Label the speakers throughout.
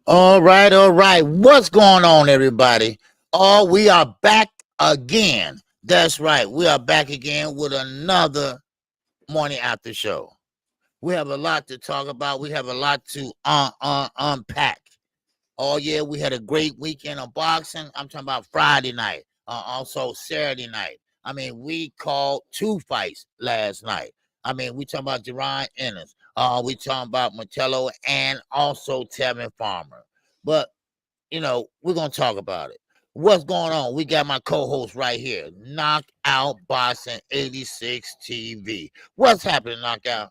Speaker 1: All right, all right. What's going on, everybody? Oh, we are back again. That's right. We are back again with another morning after show. We have a lot to talk about. We have a lot to unpack. Oh yeah, we had a great weekend of boxing. I'm talking about Friday night, also Saturday night. I mean, we called two fights last night. I mean, we talking about Jerron Ennis. We talking about Matello and also Tevin Farmer. But we're gonna talk about it. What's going on? We got my co-host right here, Knockout Boxing 86 TV. What's happening, Knockout?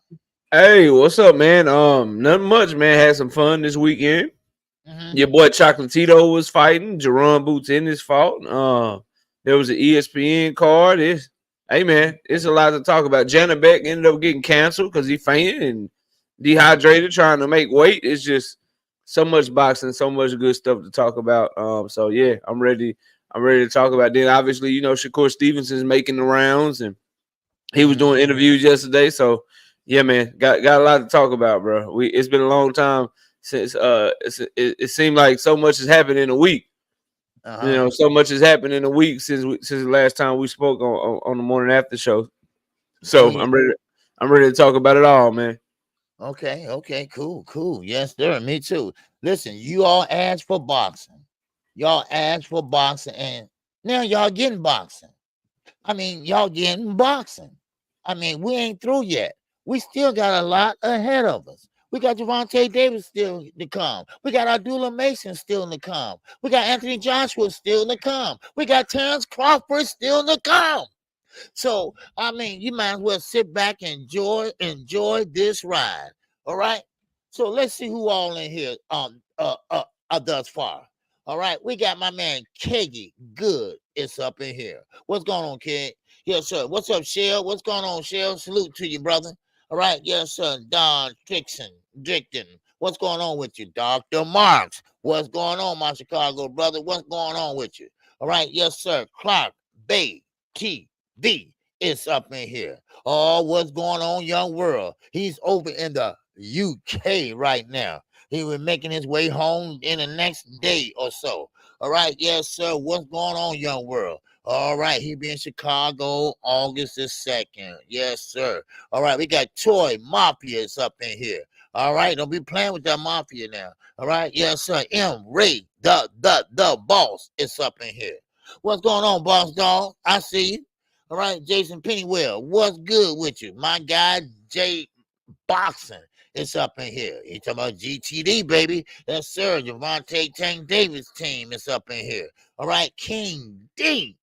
Speaker 2: Hey, what's up, man? Nothing much, man. Had some fun this weekend.
Speaker 1: Mm-hmm.
Speaker 2: Your boy Chocolatito was fighting. Jerron Boots in his fault. There was an ESPN card. Hey man, it's a lot to talk about. Janet Beck ended up getting canceled because he fainted and dehydrated trying to make weight. It's just so much boxing, so much good stuff to talk about. So yeah, I'm ready. I'm ready to talk about. Then obviously, Shakur Stevenson's making the rounds and he was
Speaker 1: Mm-hmm.
Speaker 2: doing interviews yesterday. So yeah, man, got a lot to talk about, bro. It's been a long time since it seemed like so much has happened in a week.
Speaker 1: Uh-huh.
Speaker 2: So much has happened in a week since the last time we spoke on the morning after show.
Speaker 1: Oh
Speaker 2: So
Speaker 1: yeah.
Speaker 2: I'm ready to talk about it all, man.
Speaker 1: Okay, okay, cool, cool. Yes, sir. Me too. Listen, you all asked for boxing. Y'all asked for boxing, and now y'all getting boxing. I mean, y'all getting boxing. I mean, we ain't through yet. We still got a lot ahead of us. We got Javante Davis still to come. We got Abdullah Mason still to come. We got Anthony Joshua still to come. We got Terrence Crawford still to come. So, I mean, you might as well sit back and enjoy this ride. All right. So let's see who all in here thus far. All right, we got my man Keggy Good. It's up in here. What's going on, kid? Yes, sir. What's up, Shell? What's going on, Shell? Salute to you, brother. All right, yes, sir. Don Dickton. What's going on with you? Dr. Marks. What's going on, my Chicago brother? What's going on with you? All right, yes, sir. Clark Bay TV is up in here. Oh, what's going on, young world? He's over in the UK right now. He was making his way home in the next day or so. All right, yes, sir. What's going on, young world? All right, he be in Chicago August the 2nd. Yes, sir. All right, we got Toy Mafia is up in here. All right, don't be playing with that mafia now. All right, yes, sir. M. Ray, the boss, is up in here. What's going on, boss dog? I see you. All right, Jason Pennywell, what's good with you? My guy, Jay Boxing, it's up in here. You talking about GTD, baby? Yes, sir. Javante Tank Davis team is up in here. All right, King D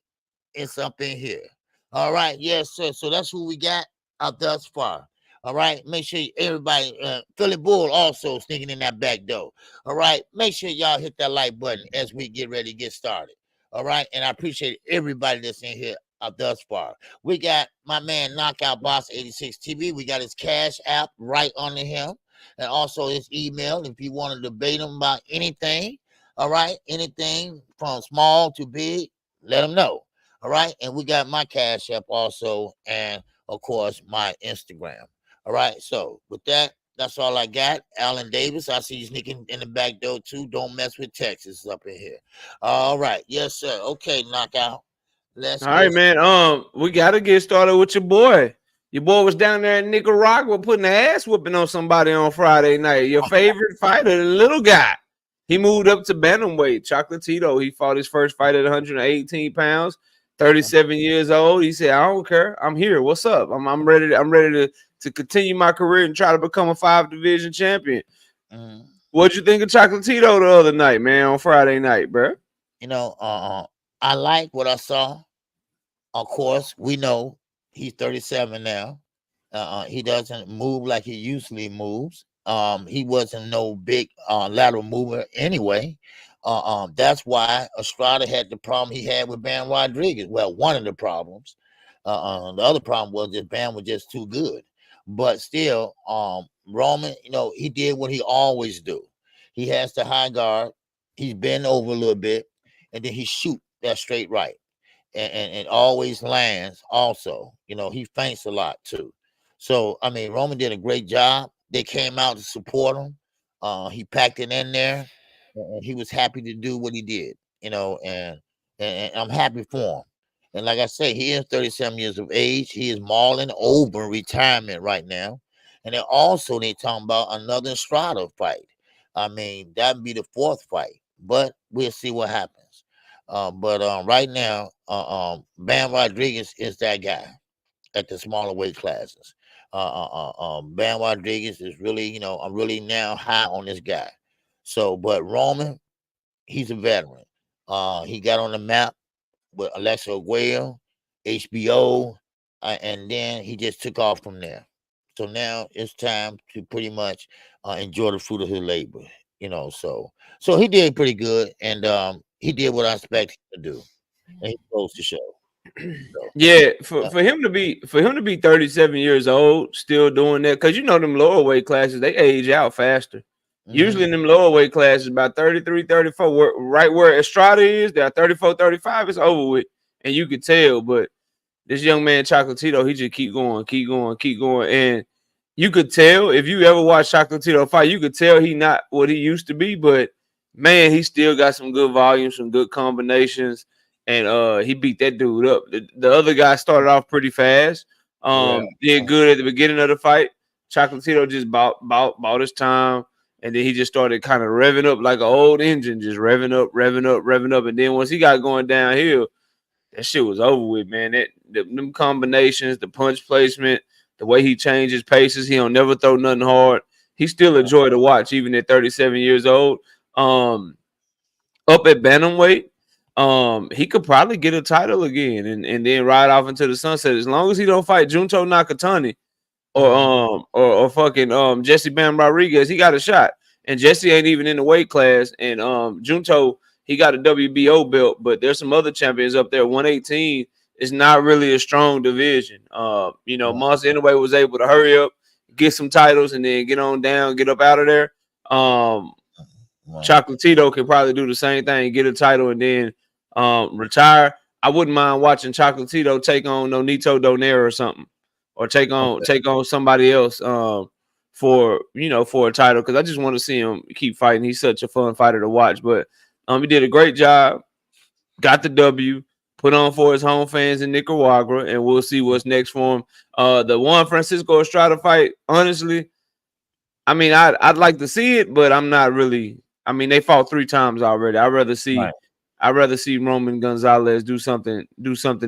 Speaker 1: is up in here. All right, yes, sir. So that's who we got up thus far. All right, make sure everybody, Philly Bull also sneaking in that back door. All right, make sure y'all hit that like button as we get ready to get started. All right, and I appreciate everybody that's in here up thus far. We got my man Knockout Boss 86 TV. We got his Cash App right under him, and also his email if you want to debate him about anything. All right, anything from small to big, let him know. All right. And we got my Cash App also, and of course, my Instagram. All right. So with that, that's all I got. Alan Davis, I see you sneaking in the back door too. Don't mess with Texas up in here. All right. Yes, sir. Okay, knockout. Let's
Speaker 2: All right,
Speaker 1: get
Speaker 2: man. We gotta get started with your boy. Your boy was down there in Nicaragua putting an ass whooping on somebody on Friday night. Your favorite fighter, the little guy. He moved up to bantamweight. Chocolatito. He fought his first fight at 118 pounds. 37 years old. He said, "I don't care. I'm here. What's up? I'm ready. I'm ready to continue my career and try to become a 5 division champion."
Speaker 1: mm,
Speaker 2: What'd you think of Chocolatito the other night, man? On Friday night, bro?
Speaker 1: you know, I like what I saw. Of course, we know he's 37 now. He doesn't move like he usually moves. He wasn't no big lateral mover anyway. That's why Estrada had the problem he had with Bam Rodriguez. Well, one of the problems. The other problem was that Bam was just too good. But still, Roman, he did what he always do. He has the high guard. He's bent over a little bit, and then he shoot that straight right and always lands also. He feints a lot too. So, I mean, Roman did a great job. They came out to support him. He packed it in there. and he was happy to do what he did, and I'm happy for him. And like I say, he is 37 years of age. He is mulling over retirement right now. And then also they talking about another Strata fight. I mean, that'd be the fourth fight, but we'll see what happens. But right now, Bam Rodriguez is that guy at the smaller weight classes. Bam Rodriguez is really, I'm really now high on this guy. So, but Roman, he's a veteran. He got on the map with Alexa Aguayo, HBO, and then he just took off from there. So now it's time to pretty much enjoy the fruit of his labor, So he did pretty good, and he did what I expected him to do, and he closed the show. So,
Speaker 2: Yeah,
Speaker 1: yeah.
Speaker 2: for him to be 37 years old, still doing that, because them lower weight classes, they age out faster. Usually in them lower weight classes, about 33, 34, right where Estrada is, they're 34, 35, it's over with. And you could tell, but this young man, Chocolatito, he just keep going, keep going, keep going. And you could tell, if you ever watch Chocolatito fight, you could tell he not what he used to be, but man, he still got some good volume, some good combinations, and he beat that dude up. The other guy started off pretty fast,
Speaker 1: Yeah.
Speaker 2: did good at the beginning of the fight. Chocolatito just bought his time, and then he just started kind of revving up like an old engine, just revving up, revving up, revving up. And then once he got going downhill, that shit was over with, man. Them combinations, the punch placement, the way he changes paces, he don't never throw nothing hard. He's still a joy to watch, even at 37 years old. Up at bantamweight, he could probably get a title again and then ride off into the sunset as long as he don't fight Junto Nakatani or fucking Jesse Bam Rodriguez. He got a shot, and Jesse ain't even in the weight class, and Junto, he got a WBO belt, but there's some other champions up there. 118 is not really a strong division. Monster anyway was able to hurry up, get some titles, and then get on down, get up out of there. Chocolatito can probably do the same thing, get a title, and then retire. I wouldn't mind watching Chocolatito take on Nonito Donaire or something, or take on somebody else for a title, because I just want to see him keep fighting. He's such a fun fighter to watch. But he did a great job, got the W, put on for his home fans in Nicaragua, and we'll see what's next for him. The Juan Francisco Estrada fight, honestly, I mean, I'd like to see it, but I'm not really. I mean, they fought 3 times already. I'd rather see Roman Gonzalez do something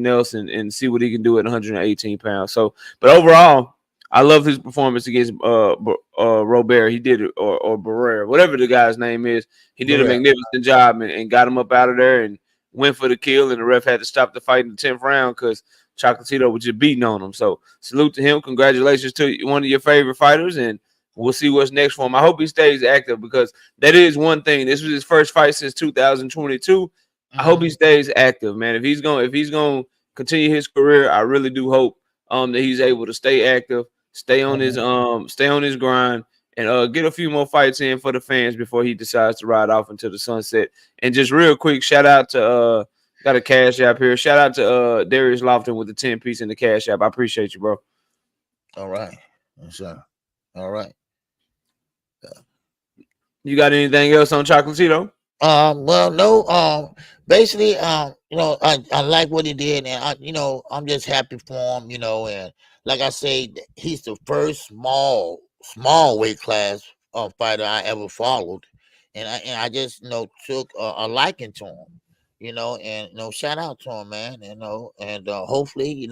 Speaker 2: else and see what he can do at 118 pounds. So, but overall, I love his performance against Robert. He did it, or Barrera, whatever the guy's name is. He did a magnificent job and got him up out of there and went for the kill. And the ref had to stop the fight in the 10th round because Chocolatito was just beating on him. So, salute to him. Congratulations to one of your favorite fighters, and we'll see what's next for him. I hope he stays active, because that is one thing. This was his first fight since 2022. I hope he stays active, man. If he's going to continue his career, I really do hope that he's able to stay active, stay on his grind, and get a few more fights in for the fans before he decides to ride off into the sunset. And just real quick, shout out to got a cash app here. Shout out to Darius Lofton with the 10 piece in the cash app. I appreciate you, bro.
Speaker 1: All right. Yes, sir. All right.
Speaker 2: You got anything else on Chocolatito?
Speaker 1: Well, no. Basically, I like what he did, and I'm just happy for him, and like I say, he's the first small weight class fighter I ever followed, and I just took a liking to him, and shout out to him, man, and hopefully,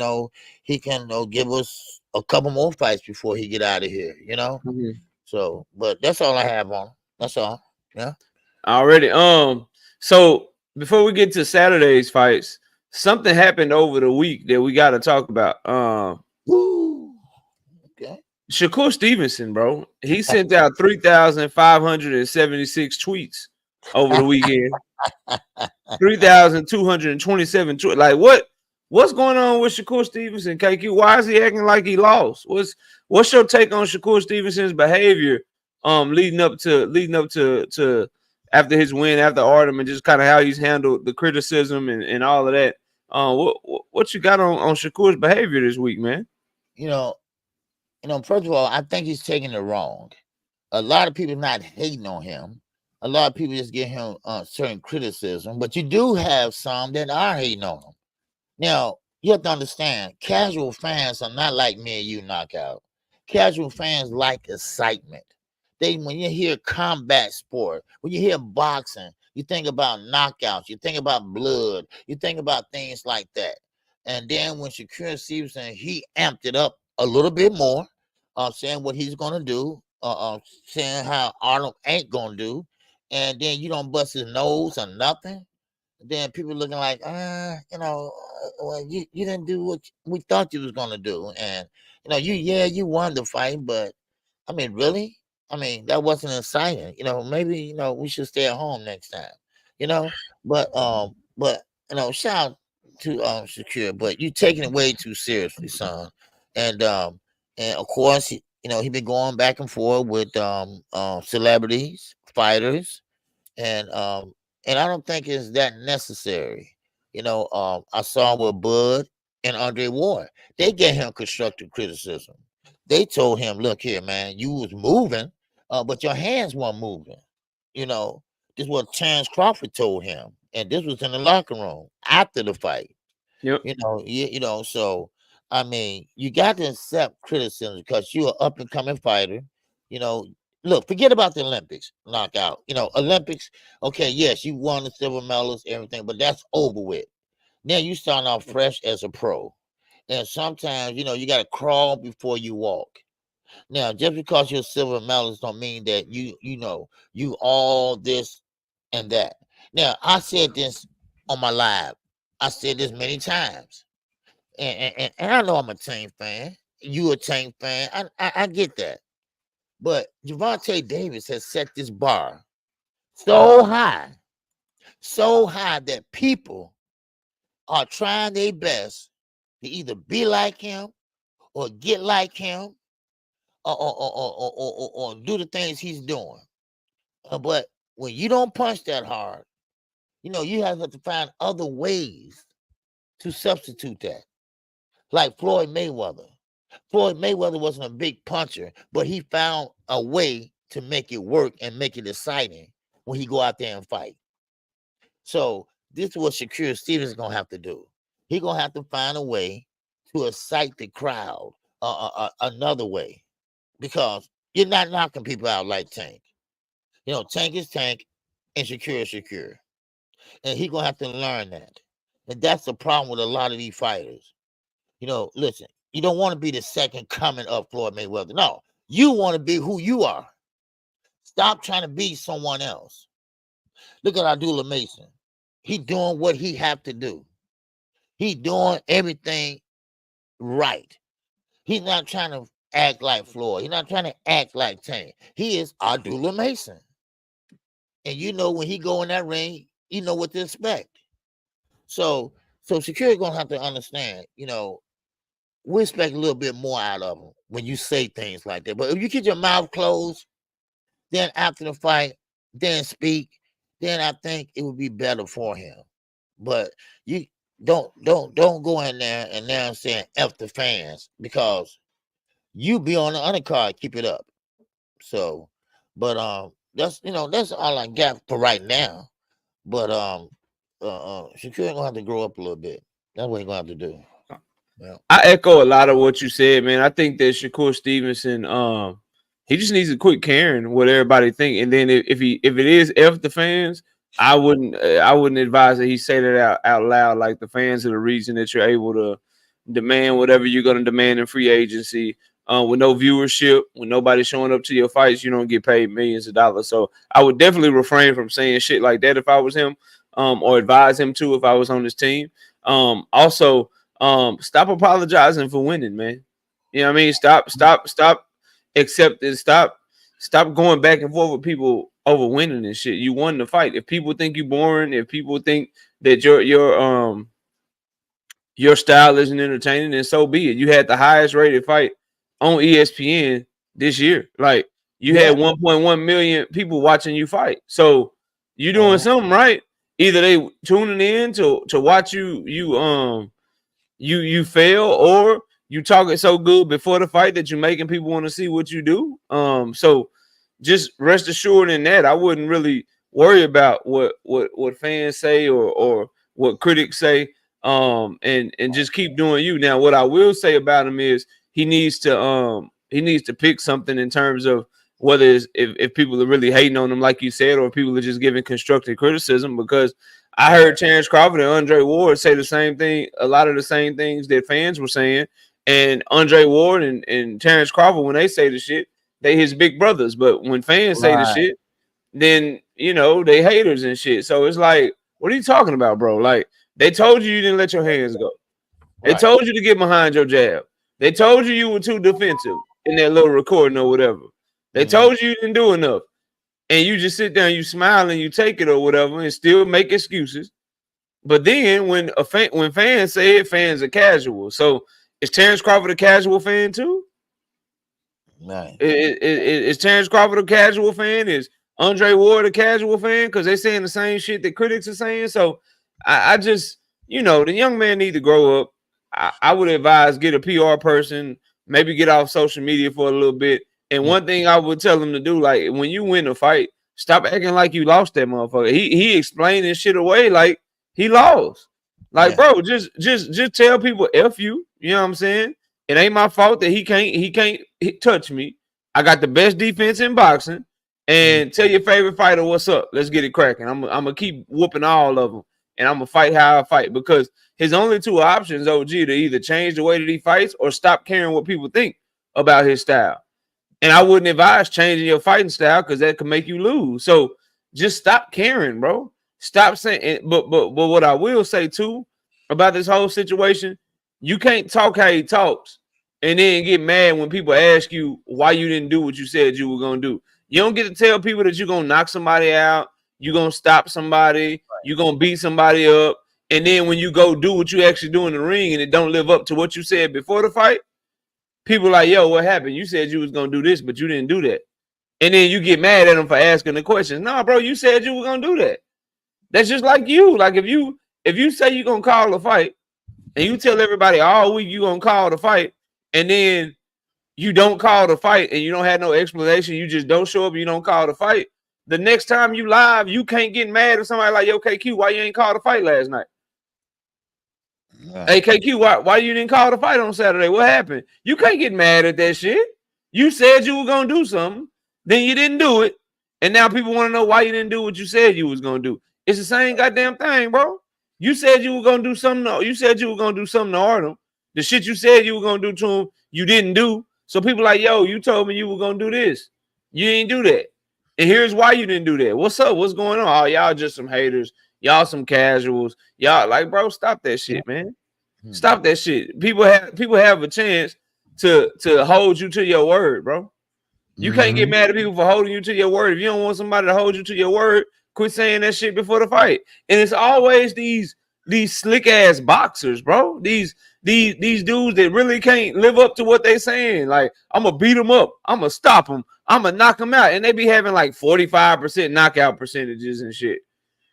Speaker 1: he can give us a couple more fights before he get out of here, So, but that's all I have on him. That's all. Yeah.
Speaker 2: Already. So before we get to Saturday's fights, something happened over the week that we got to talk about.
Speaker 1: Woo. Okay.
Speaker 2: Shakur Stevenson, bro, he sent out 3,576 tweets over the weekend. 3,227 tweets. Like, what's going on with Shakur Stevenson, KQ? Why is he acting like he lost? What's your take on Shakur Stevenson's behavior leading up to after his win, after Artem, and just kind of how he's handled the criticism and all of that? What you got on Shakur's behavior this week, man?
Speaker 1: First of all, I think he's taking it wrong. A lot of people not hating on him. A lot of people just give him certain criticism, but you do have some that are hating on him. Now, you have to understand, casual fans are not like me and you, Knockout. Casual fans like excitement. When you hear combat sport, when you hear boxing, you think about knockouts, you think about blood, you think about things like that. And then when Shakur Stevenson, he amped it up a little bit more, saying what he's gonna do, saying how Arnold ain't gonna do, and then you don't bust his nose or nothing, then people looking like, well, you didn't do what we thought you was gonna do, and you won the fight, but I mean, really, I mean, that wasn't exciting. Maybe we should stay at home next time. You know, but shout out to Secure, but you taking it way too seriously, son, and of course, he been going back and forth with celebrities, fighters, and um and I don't think it's that necessary. I saw with Bud and Andre Ward, they gave him constructive criticism. They told him, "Look here, man, you was moving, but your hands weren't moving." You know, this is what Chance Crawford told him, and this was in the locker room after the fight.
Speaker 2: Yep.
Speaker 1: So I mean, you got to accept criticism because you're an up and coming fighter. You know, look, forget about the Olympics knockout. Olympics, okay, yes, you won the silver medals, everything, but that's over with. Now you starting off fresh as a pro. And sometimes, you got to crawl before you walk. Now, just because you're silver medalist don't mean that you all this and that. Now, I said this on my live. I said this many times. And I know I'm a Tank fan. You a Tank fan. I get that. But Gervonta Davis has set this bar so high that people are trying their best to either be like him or get like him or do the things he's doing. But when you don't punch that hard, you have to find other ways to substitute that. Like Floyd Mayweather. Floyd Mayweather wasn't a big puncher, but he found a way to make it work and make it exciting when he go out there and fight. So this is what Shakur Stevenson is gonna have to do. He's gonna have to find a way to excite the crowd another way, because you're not knocking people out like Tank. Tank is Tank and Shakur is Shakur. And he's gonna have to learn that. And that's the problem with a lot of these fighters. Listen, you don't want to be the second coming of Floyd Mayweather. No, you want to be who you are. Stop trying to be someone else. Look at Abdullah Mason. He doing what he have to do. He doing everything right. He's not trying to act like Floyd. He's not trying to act like Tank. He is Abdullah Mason. And when he go in that ring, you know what to expect. So Security gonna have to understand, we expect a little bit more out of him when you say things like that. But if you keep your mouth closed, then after the fight, then speak, then I think it would be better for him. But you don't go in there and now saying F the fans, because you be on the undercard, keep it up. So, but that's all I got for right now. But Shakur gonna have to grow up a little bit. That's what he's gonna have to do.
Speaker 2: Yeah. I echo a lot of what you said, man. I think that Shakur Stevenson, he just needs to quit caring what everybody think. And then if it is F the fans, I wouldn't advise that he say that out loud. Like, the fans are the reason that you're able to demand whatever you're going to demand in free agency. With no viewership, with nobody showing up to your fights, you don't get paid millions of dollars. So I would definitely refrain from saying shit like that if I was him, or advise him to if I was on his team. Also, stop apologizing for winning, man. You know what I mean? Stop accepting, stop going back and forth with people over winning and shit. You won the fight. If people think you boring, if people think that your style isn't entertaining, then so be it. You had the highest rated fight on ESPN this year. Like, you had 1.1 million people watching you fight. So you're doing something right. Either they tuning in to watch you fail, or you talking so good before the fight that you're making people want to see what you do. So just rest assured in that I wouldn't really worry about what fans say or what critics say. And just keep doing you. Now, what I will say about him is he needs to pick something in terms of whether it's, if people are really hating on him, like you said, or people are just giving constructive criticism. Because I heard Terrence Crawford and Andre Ward say the same thing, a lot of the same things that fans were saying. And Andre Ward and Terrence Crawford, when they say the shit, they his big brothers. But when fans say the
Speaker 1: Right.
Speaker 2: shit, then they haters and shit. So it's like, what are you talking about, bro? Like, they told you didn't let your hands go. They
Speaker 1: Right.
Speaker 2: told you to get behind your jab. They told you were too defensive in that little recording or whatever. They
Speaker 1: Mhm.
Speaker 2: told you didn't do enough. And you just sit down, you smile and you take it or whatever and still make excuses. But then when fans say it, fans are casual. So is Terrence Crawford a casual fan too?
Speaker 1: Right.
Speaker 2: Is Terrence Crawford a casual fan? Is Andre Ward a casual fan? Because they're saying the same shit that critics are saying. So I just, the young man need to grow up. I would advise get a PR person, maybe get off social media for a little bit. And
Speaker 1: Mm.
Speaker 2: one thing I would tell him to do, like when you win a fight, stop acting like you lost that motherfucker. He explained this shit away like he lost. Like,
Speaker 1: Yeah.
Speaker 2: bro, just tell people F you. You know what I'm saying? It ain't my fault that he can't touch me. I got the best defense in boxing.
Speaker 1: Mm.
Speaker 2: And tell your favorite fighter what's up. Let's get it cracking. I'm gonna keep whooping all of them, and I'm gonna fight how I fight, because his only two options, OG, to either change the way that he fights or stop caring what people think about his style. And I wouldn't advise changing your fighting style because that could make you lose. So just stop caring, bro. Stop saying. But what I will say too about this whole situation, you can't talk how he talks and then get mad when people ask you why you didn't do what you said you were gonna do. You don't get to tell people that you're gonna knock somebody out, you're gonna stop somebody, you're gonna beat somebody up, and then when you go do what you actually do in the ring and it don't live up to what you said before the fight, people like, yo, what happened? You said you was gonna do this, but you didn't do that. And then you get mad at them for asking the questions. Nah, bro, you said you were gonna do that. That's just like you. Like if you say you're gonna call a fight and you tell everybody all week you gonna call the fight, and then you don't call the fight and you don't have no explanation, you just don't show up, you don't call the fight. The next time you live, you can't get mad at somebody like, yo, KQ, why you ain't called a fight last night?
Speaker 1: Right.
Speaker 2: Hey, KQ, why you didn't call the fight on Saturday? What happened? You can't get mad at that shit. You said you were gonna do something, then you didn't do it, and now people want to know why you didn't do what you said you was gonna do. It's the same goddamn thing, bro. You said you were gonna do something. You said you were gonna do something to Artem. The shit you said you were gonna do to him, you didn't do. So people like, yo, you told me you were gonna do this. You didn't do that. And here's why you didn't do that. What's up? What's going on? Oh, y'all just some haters. Y'all some casuals. Y'all like, bro, stop that shit, man.
Speaker 1: Mm.
Speaker 2: Stop that shit. People have a chance to hold you to your word, bro. You can't get
Speaker 1: Mhm.
Speaker 2: mad at people for holding you to your word. If you don't want somebody to hold you to your word, quit saying that shit before the fight. And it's always these slick ass boxers, bro. These dudes that really can't live up to what they saying. Like, I'm gonna beat them up. I'm gonna stop them. I'm gonna knock them out. And they be having like 45% knockout percentages and shit.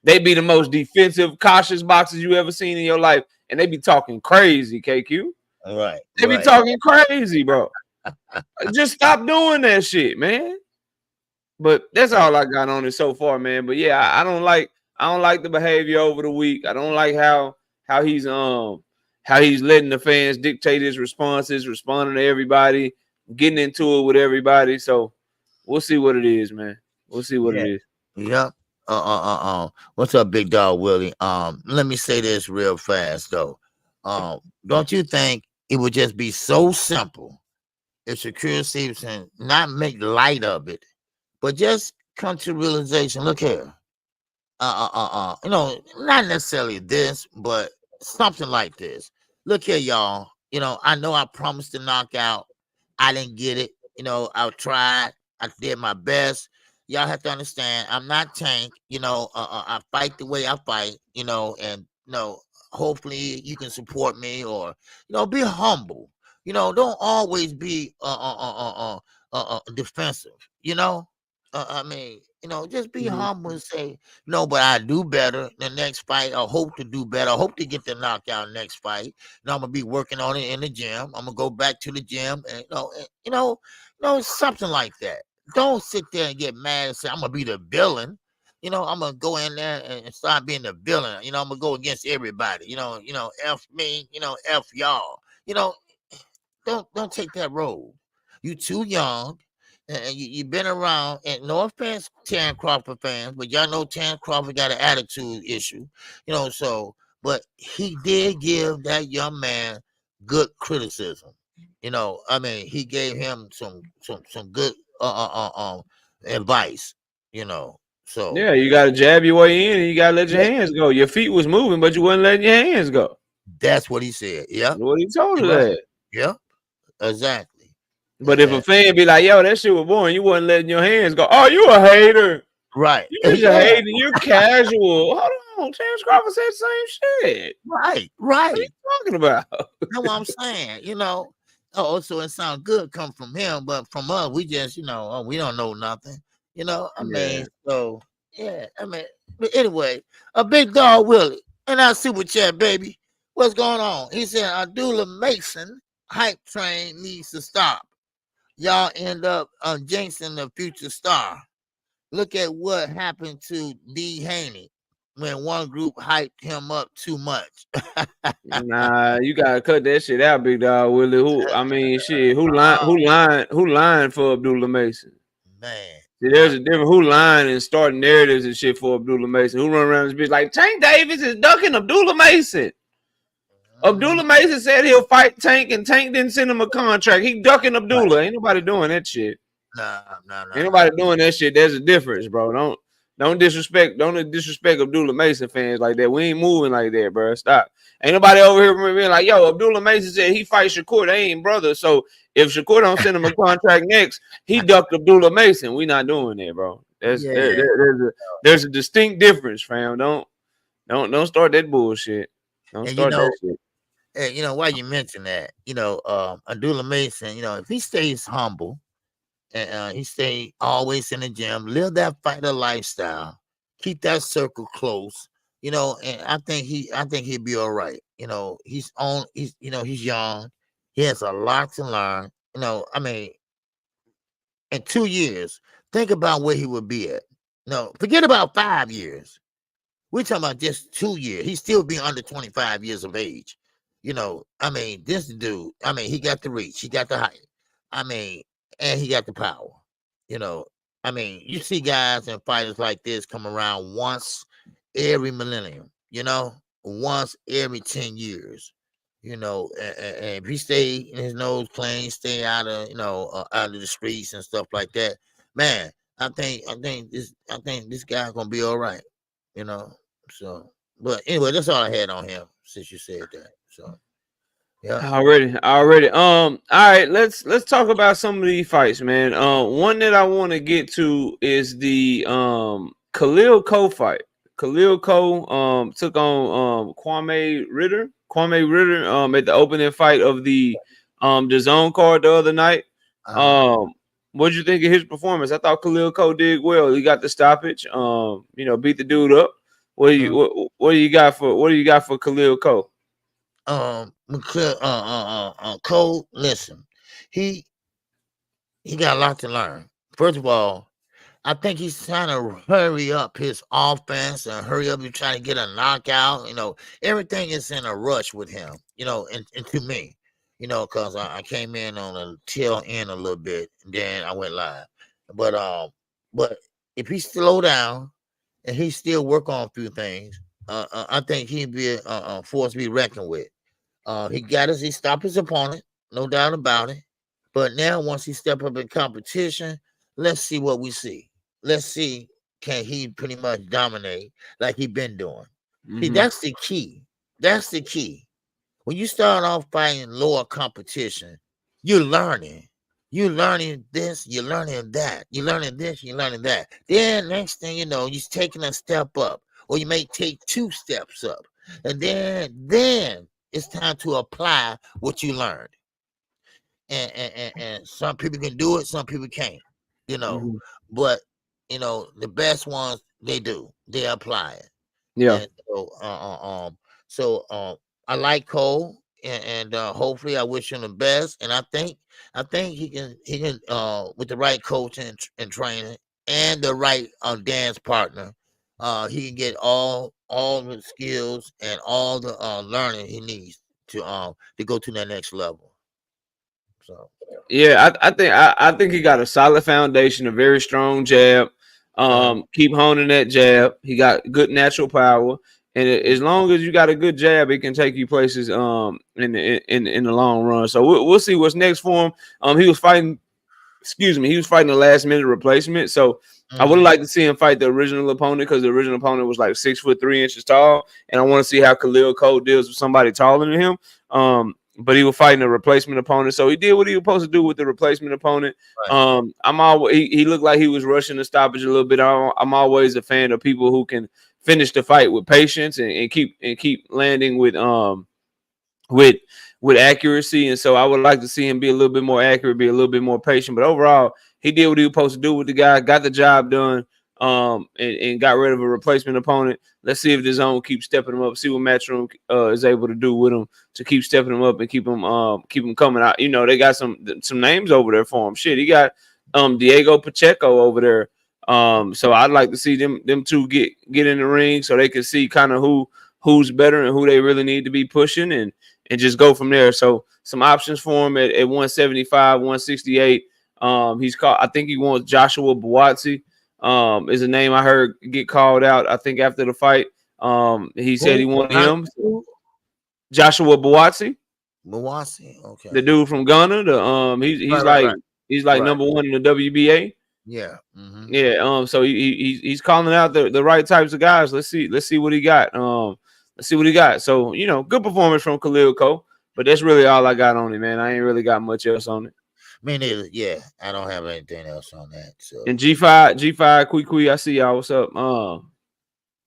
Speaker 2: They be the most defensive, cautious boxers you ever seen in your life. And they be talking crazy, KQ.
Speaker 1: Right.
Speaker 2: They be
Speaker 1: Right.
Speaker 2: talking crazy, bro. Just stop doing that shit, man. But that's
Speaker 1: Right.
Speaker 2: all I got on it so far, man. But yeah, I don't like the behavior over the week. I don't like how he's letting the fans dictate his responses, responding to everybody, getting into it with everybody. So we'll see what it is, man. We'll see what
Speaker 1: Yeah.
Speaker 2: it is.
Speaker 1: Yep. What's up, big dog Willie? Let me say this real fast though. Don't you think it would just be so simple if Shakur Stevenson not make light of it, but just come to realization? Look here. Not necessarily this, but something like this. Look here, y'all. I know I promised to knock out. I didn't get it. I tried. I did my best. Y'all have to understand, I'm not Tank. I fight the way I fight. And hopefully you can support me, or be humble. Don't always be defensive. I mean, just be
Speaker 2: Mhm.
Speaker 1: humble and say, no, but I do better the next fight. I hope to do better. I hope to get the knockout next fight. I'm gonna be working on it in the gym. I'm gonna go back to the gym, and something like that. don't sit there and get mad and say, I'm gonna be the villain. I'm gonna go in there and start being the villain. I'm gonna go against everybody. F me, F y'all. Don't take that road. You too young, and you've been around. And no offense, Terrence Crawford fans, but y'all know Terrence Crawford got an attitude issue. So but he did give that young man good criticism. He gave him some good advice. So
Speaker 2: Yeah, you gotta jab your way in and you gotta let your
Speaker 1: yeah,
Speaker 2: hands go. Your feet was moving, but you wasn't letting your hands go.
Speaker 1: that's what he said. Yeah,
Speaker 2: What he told her
Speaker 1: right.
Speaker 2: that.
Speaker 1: Yeah, exactly.
Speaker 2: But if a fan be like, yo, that shit was boring, you wasn't letting your hands go. Oh, you a hater.
Speaker 1: Right.
Speaker 2: You just
Speaker 1: Yeah.
Speaker 2: hating. You're casual. Hold on. Terrence Crawford said the same shit.
Speaker 1: Right.
Speaker 2: What are you talking about?
Speaker 1: That's what I'm saying. So it sounds good come from him, but from us, we just, we don't know nothing.
Speaker 2: Yeah.
Speaker 1: So yeah, but anyway, a big dog Willie and our super chat, baby. What's going on? He said Abdullah Mason hype train needs to stop. Y'all end up jinxing the future star. Look at what happened to D. Haney when one group hyped him up too much.
Speaker 2: Nah, you gotta cut that shit out, big dog. Willie. Shit. Who lying for Abdullah Mason?
Speaker 1: Man.
Speaker 2: See, there's a difference. Who lying and starting narratives and shit for Abdullah Mason? Who run around this bitch like Tank Davis is ducking Abdullah Mason? Abdullah Mason said he'll fight Tank, and Tank didn't send him a contract. He ducking Abdullah.
Speaker 1: Right.
Speaker 2: Ain't nobody doing that shit.
Speaker 1: Nah.
Speaker 2: Ain't nobody doing that shit. There's a difference, bro. Don't disrespect Abdullah Mason fans like that. We ain't moving like that, bro. Stop. Ain't nobody over here being like, yo, Abdullah Mason said he fights Shakur. They ain't brothers. So if Shakur don't send him a contract next, he ducked Abdullah Mason. We not doing that, bro. There's a distinct difference, fam. Don't start that bullshit. Don't start that shit.
Speaker 1: Hey, why you mention that? Abdullah Mason, if he stays humble and he stay always in the gym, live that fighter lifestyle, keep that circle close, and I think he'd be all right. He's young, he has a lot to learn. In 2 years, think about where he would be at. No, forget about 5 years. We're talking about just 2 years. He's still being under 25 years of age. This dude, he got the reach, he got the height. And he got the power. You see guys and fighters like this come around once every millennium, once every 10 years. And if he stay in his nose clean, stay out of out of the streets and stuff like that, man, I think this guy's gonna be all right. So, but anyway, that's all I had on him since you said that. So, yeah.
Speaker 2: Already. All right, let's talk about some of these fights, man. One that I want to get to is the Khalil Ko fight. Khalil Ko took on Kwame Ritter. At the opening fight of the DAZN card the other night. What'd you think of his performance? I thought Khalil Ko did well. He got the stoppage. Beat the dude up. What do you got for Khalil Ko?
Speaker 1: Cole, listen, he got a lot to learn. First of all, I think he's trying to hurry up his offense and hurry up and trying to get a knockout. Everything is in a rush with him, and to me, because I came in on the tail end a little bit, and then I went live. But if he slow down and he still work on a few things, I think he'd be a force to be reckoned with. He stopped his opponent, no doubt about it. But now, once he step up in competition, let's see what we see. Let's see, can he pretty much dominate like he been doing? See, that's the key. That's the key. When you start off fighting lower competition, you're learning. You're learning this, you're learning that. You're learning this, you're learning that. Then next thing you know, you're taking a step up, or you may take 2 steps up. And then it's time to apply what you learned. And some people can do it, some people can't, but the best ones, they do, they apply it.
Speaker 2: Yeah.
Speaker 1: And so I like Cole. and hopefully I wish him the best. And I think he can with the right coaching and training and the right dance partner, he can get all the skills and all the learning he needs to go to that next level. So
Speaker 2: Yeah, I think he got a solid foundation, a very strong jab. Keep honing that jab. He got good natural power, and as long as you got a good jab, it can take you places. In the long run. So we'll see what's next for him. He was fighting. Excuse me. He was fighting the last minute replacement. So I would like to see him fight the original opponent because the original opponent was like 6'3" tall, and I want to see how Khalil Cole deals with somebody taller than him. But he was fighting a replacement opponent, so he did what he was supposed to do with the replacement opponent.
Speaker 1: right.
Speaker 2: I'm always he looked like he was rushing the stoppage a little bit. I'm always a fan of people who can finish the fight with patience and keep landing with with accuracy. And so I would like to see him be a little bit more accurate, be a little bit more patient. But overall, he did what he was supposed to do with the guy, got the job done, and got rid of a replacement opponent. Let's see if the zone keeps stepping him up. See what Matchroom is able to do with him to keep stepping him up and keep him coming out. You know, they got some names over there for him. Shit, he got Diego Pacheco over there. So I'd like to see them two get in the ring so they can see kind of who's better and who they really need to be pushing and just go from there. So some options for him at 175, 168. He's called. I think he wants Joshua Buatsi. Is a name I heard get called out. I think after the fight, he said he wanted him. Joshua Buatsi,
Speaker 1: Okay.
Speaker 2: the dude from Ghana. He's like number one in the WBA.
Speaker 1: Yeah.
Speaker 2: Yeah. So he's calling out the right types of guys. Let's see what he got. Let's see what he got. So good performance from Khalil Cole. But that's really all I got on it, man. I ain't really got much else on it.
Speaker 1: Me neither. Yeah, I don't have anything else on that. So
Speaker 2: And G5, Kui, I see y'all. What's up?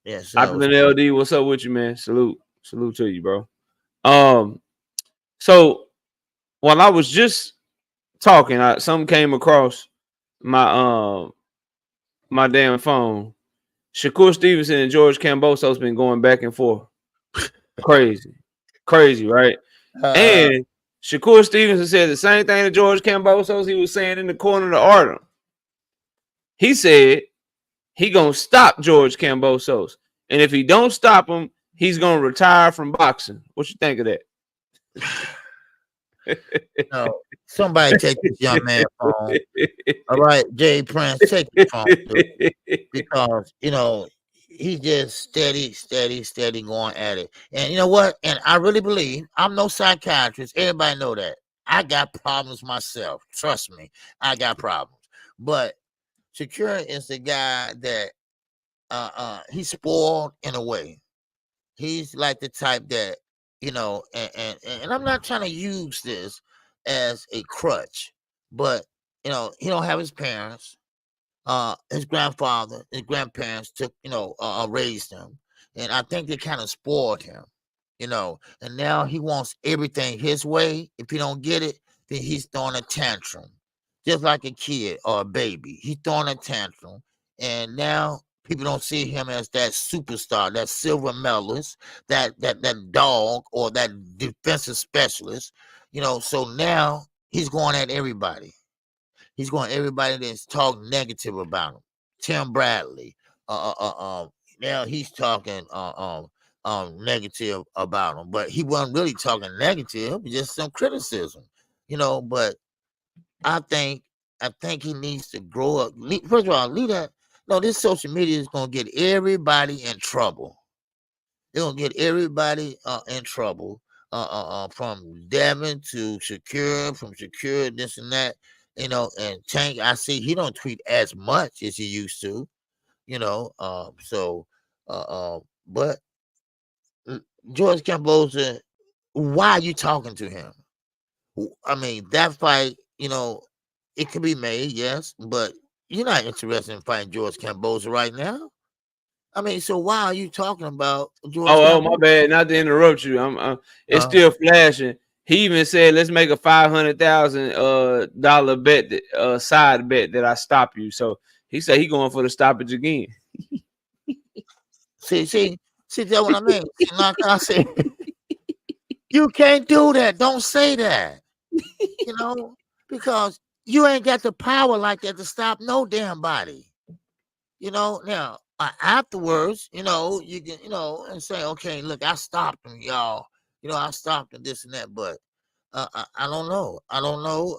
Speaker 1: yeah,
Speaker 2: Opulent LD, what's up with you, man? Salute to you, bro. So while I was just talking, something came across my my damn phone. Shakur Stevenson and George Kambosos been going back and forth. Crazy, right? And Shakur Stevenson said the same thing to George Kambosos he was saying in the corner to Artem. He said he gonna stop George Kambosos, and if he don't stop him, he's gonna retire from boxing. What you think of that?
Speaker 1: No, somebody take this young man phone. All right, Jay Prince, take the phone, dude, because he's just steady going at it. And you know what? And I really believe I'm no psychiatrist. Everybody know that. I got problems myself. Trust me, I got problems. But Shakur is the guy that he's spoiled in a way. He's like the type that and I'm not trying to use this as a crutch, but he don't have his parents. His grandfather, his grandparents took, raised him, and I think they kind of spoiled him, and now he wants everything his way. If he don't get it, then he's throwing a tantrum, just like a kid or a baby. He's throwing a tantrum, and now people don't see him as that superstar, that silver medalist, that dog, or that defensive specialist, So now he's going at everybody. He's going at everybody that's talking negative about him. Tim Bradley. Now he's talking negative about him, but he wasn't really talking negative, just some criticism, But I think he needs to grow up. First of all, leave that. No, this social media is gonna get everybody in trouble. They're gonna get everybody in trouble. From Devin to Shakur, from Shakur, this and that, and Tank. I see he don't tweet as much as he used to, but George Cambosa, why are you talking to him? I mean, that fight, it could be made, yes, but you're not interested in fighting George Cambosa right now. I mean, so why are you talking about George?
Speaker 2: Oh, my bad. Not to interrupt you. It's still flashing. He even said, "Let's make a $500,000 bet, side bet that I stop you." So he said he going for the stoppage again.
Speaker 1: See, that's what I mean. See, like I said, You can't do that. Don't say that. You know, because you ain't got the power like that to stop no damn body. You know, now afterwards, you can, and say, okay, look, I stopped him, y'all. I stopped him, this and that, but I don't know. I don't know.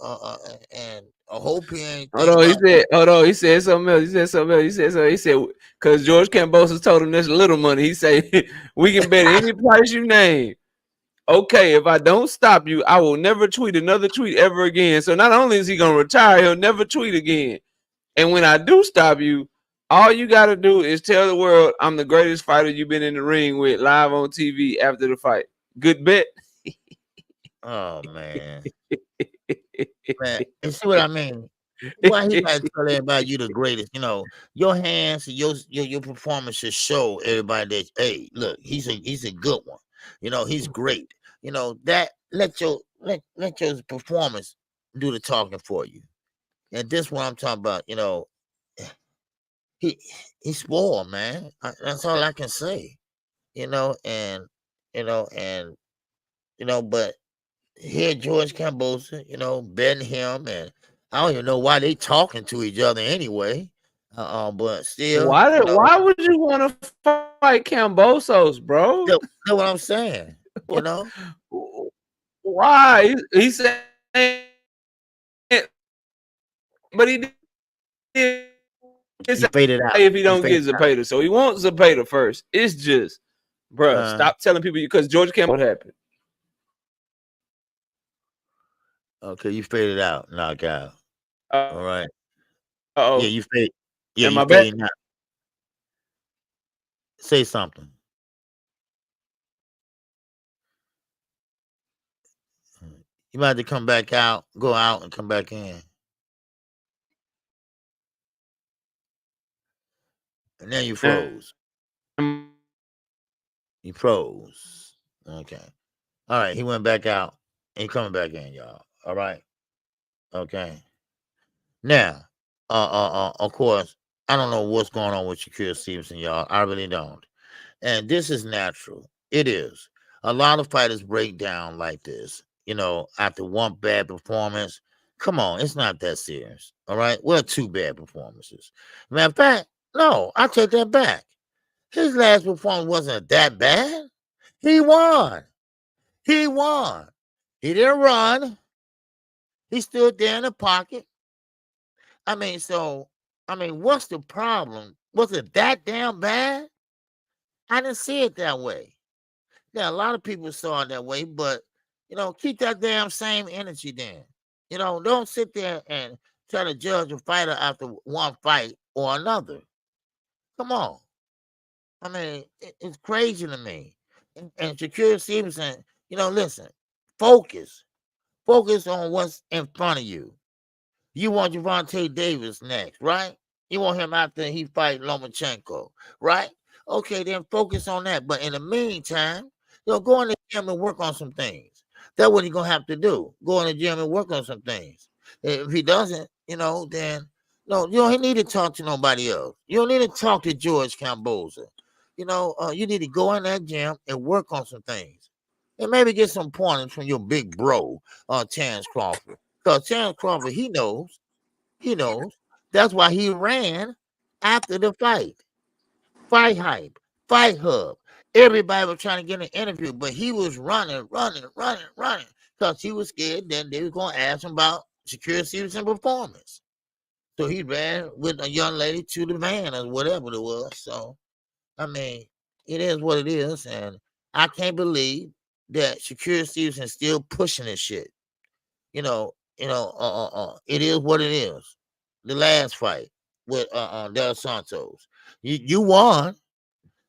Speaker 1: And I hope he ain't think about.
Speaker 2: Hold on. He said something else. He said, because George Kambosos told him there's little money. He said, we can bet any price you name. Okay, if I don't stop you, I will never tweet another tweet ever again. So not only is he gonna retire, he'll never tweet again. And when I do stop you, all you gotta do is tell the world I'm the greatest fighter you've been in the ring with live on TV after the fight. Good bet.
Speaker 1: Oh man, man, you see what I mean? Why he got to tell everybody you the greatest? Your hands, your performance should show everybody that, hey, look, he's a good one. He's great. That let your performance do the talking for you. And this one I'm talking about. He spoiled, man. That's all I can say. And but here George Kambosos, betting him, and I don't even know why they talking to each other anyway. But still,
Speaker 2: Why would you want to fight Kambosos, bro?
Speaker 1: that's what I'm saying.
Speaker 2: Why? He said, but he did
Speaker 1: He faded out.
Speaker 2: if he don't get Zapata. So he wants Zapata first. It's just, bro, stop telling people because George Campbell, what happened?
Speaker 1: Okay, you faded out, knockout. All right.
Speaker 2: Oh,
Speaker 1: yeah, you fade. Yeah,
Speaker 2: am
Speaker 1: you
Speaker 2: I back?
Speaker 1: fading out. Say something. You might have to come back out, go out, and come back in. And then you froze. You froze. Okay. All right. He went back out. He coming back in, y'all. All right. Okay. Now, of course, I don't know what's going on with Shakur Stevenson, y'all. I really don't. And this is natural. It is. A lot of fighters break down like this, after one bad performance. Come on, it's not that serious. All right. Well, two bad performances. Matter of fact, no, I take that back. His last performance wasn't that bad. He won. He won. He didn't run. He stood there in the pocket. What's the problem? Was it that damn bad? I didn't see it that way. Yeah, a lot of people saw it that way, but keep that damn same energy then. Don't sit there and try to judge a fighter after one fight or another. Come on. It's crazy to me. And Shakur Stevenson, listen, focus. Focus on what's in front of you. You want Gervonta Davis next, right? You want him after he fight Lomachenko, right? Okay, then focus on that. But in the meantime, go in the gym and work on some things. That's what he's gonna have to do. Go in the gym and work on some things. If he doesn't, then no, you don't need to talk to nobody else. You don't need to talk to George Kambosos. You need to go in that gym and work on some things. And maybe get some pointers from your big bro, Terrence Crawford. Because Terrence Crawford, he knows. That's why he ran after the fight. Fight hype, fight hub. Everybody was trying to get an interview, but he was running, because he was scared that they were going to ask him about Shakur Stevenson performance. So he ran with a young lady to the van or whatever it was. So, it is what it is. And I can't believe that Shakur Stevenson is still pushing this shit. It is what it is. The last fight with Del Santos, you won.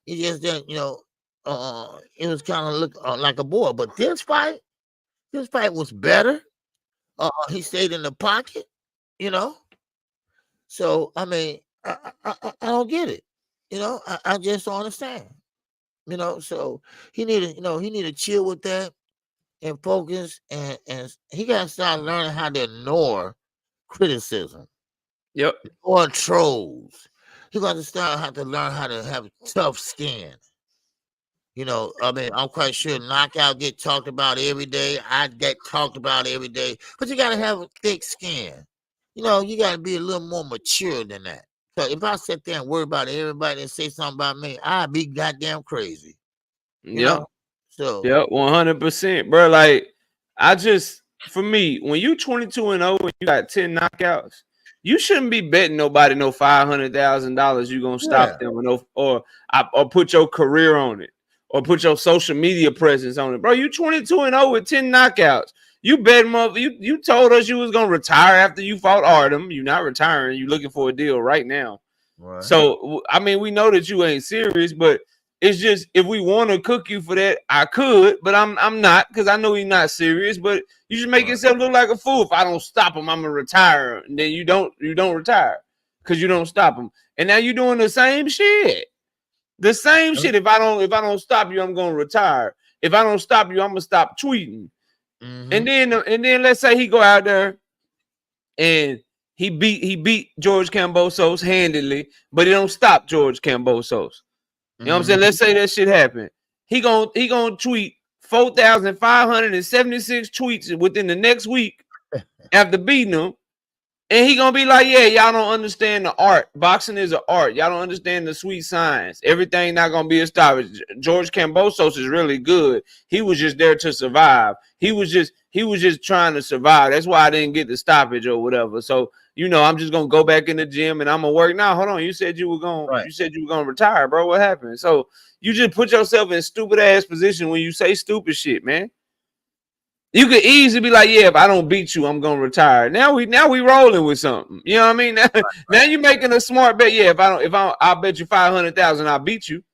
Speaker 1: You just didn't, it was kind of look like a boy. But this fight was better. He stayed in the pocket, So I don't get it. I just don't understand. So he needed, he needed to chill with that and focus, and he got to start learning how to ignore criticism.
Speaker 2: Yep.
Speaker 1: Or trolls. He got to start how to learn how to have tough skin. You know, I mean, I'm quite sure knockout get talked about every day. I get talked about every day, but you gotta have a thick skin. You know, you gotta be a little more mature than that. So if I sit there and worry about everybody and say something about me, I'd be goddamn crazy. You
Speaker 2: Yep.
Speaker 1: know, so
Speaker 2: Yep. 100%, bro. Like, for me, when you 22-0 and you got 10 knockouts, you shouldn't be betting nobody no $500,000 you gonna stop
Speaker 1: yeah,
Speaker 2: them or put your career on it or put your social media presence on it, bro. You 22-0 with 10 knockouts. You bet you told us you was gonna retire after you fought Artem. You're not retiring. You looking for a deal right now.
Speaker 1: right,
Speaker 2: So I mean, we know that you ain't serious, but it's just if we want to cook you for that, I could, but I'm not because I know he's not serious. But you should make
Speaker 1: right,
Speaker 2: yourself look like a fool. If I don't stop him, I'm gonna retire. And then you don't retire because you don't stop him. And now you're doing the same shit. The same shit. If I don't stop you, I'm gonna retire. If I don't stop you, I'm gonna stop tweeting.
Speaker 1: mm-hmm.
Speaker 2: And then let's say he go out there and he beat George Kambosos handily, but he don't stop George Kambosos. You know what I'm saying? Let's say that shit happened. He gonna tweet 4,576 tweets within the next week after beating him. And he gonna be like, yeah, y'all don't understand the art. Boxing is an art. Y'all don't understand the sweet science. Everything not gonna be established. George Kambosos is really good. He was just there to survive. He was just trying to survive. That's why I didn't get the stoppage or whatever. So, you know, I'm just gonna go back in the gym and I'm gonna work. Now, hold on. You said you were gonna retire, bro. What happened? So you just put yourself in stupid ass position when you say stupid shit, man. You could easily be like, yeah, if I don't beat you, I'm gonna retire. Now we rolling with something. You know what I mean? Now you're making a smart bet. Yeah, I'll bet you 500,000 I'll beat you.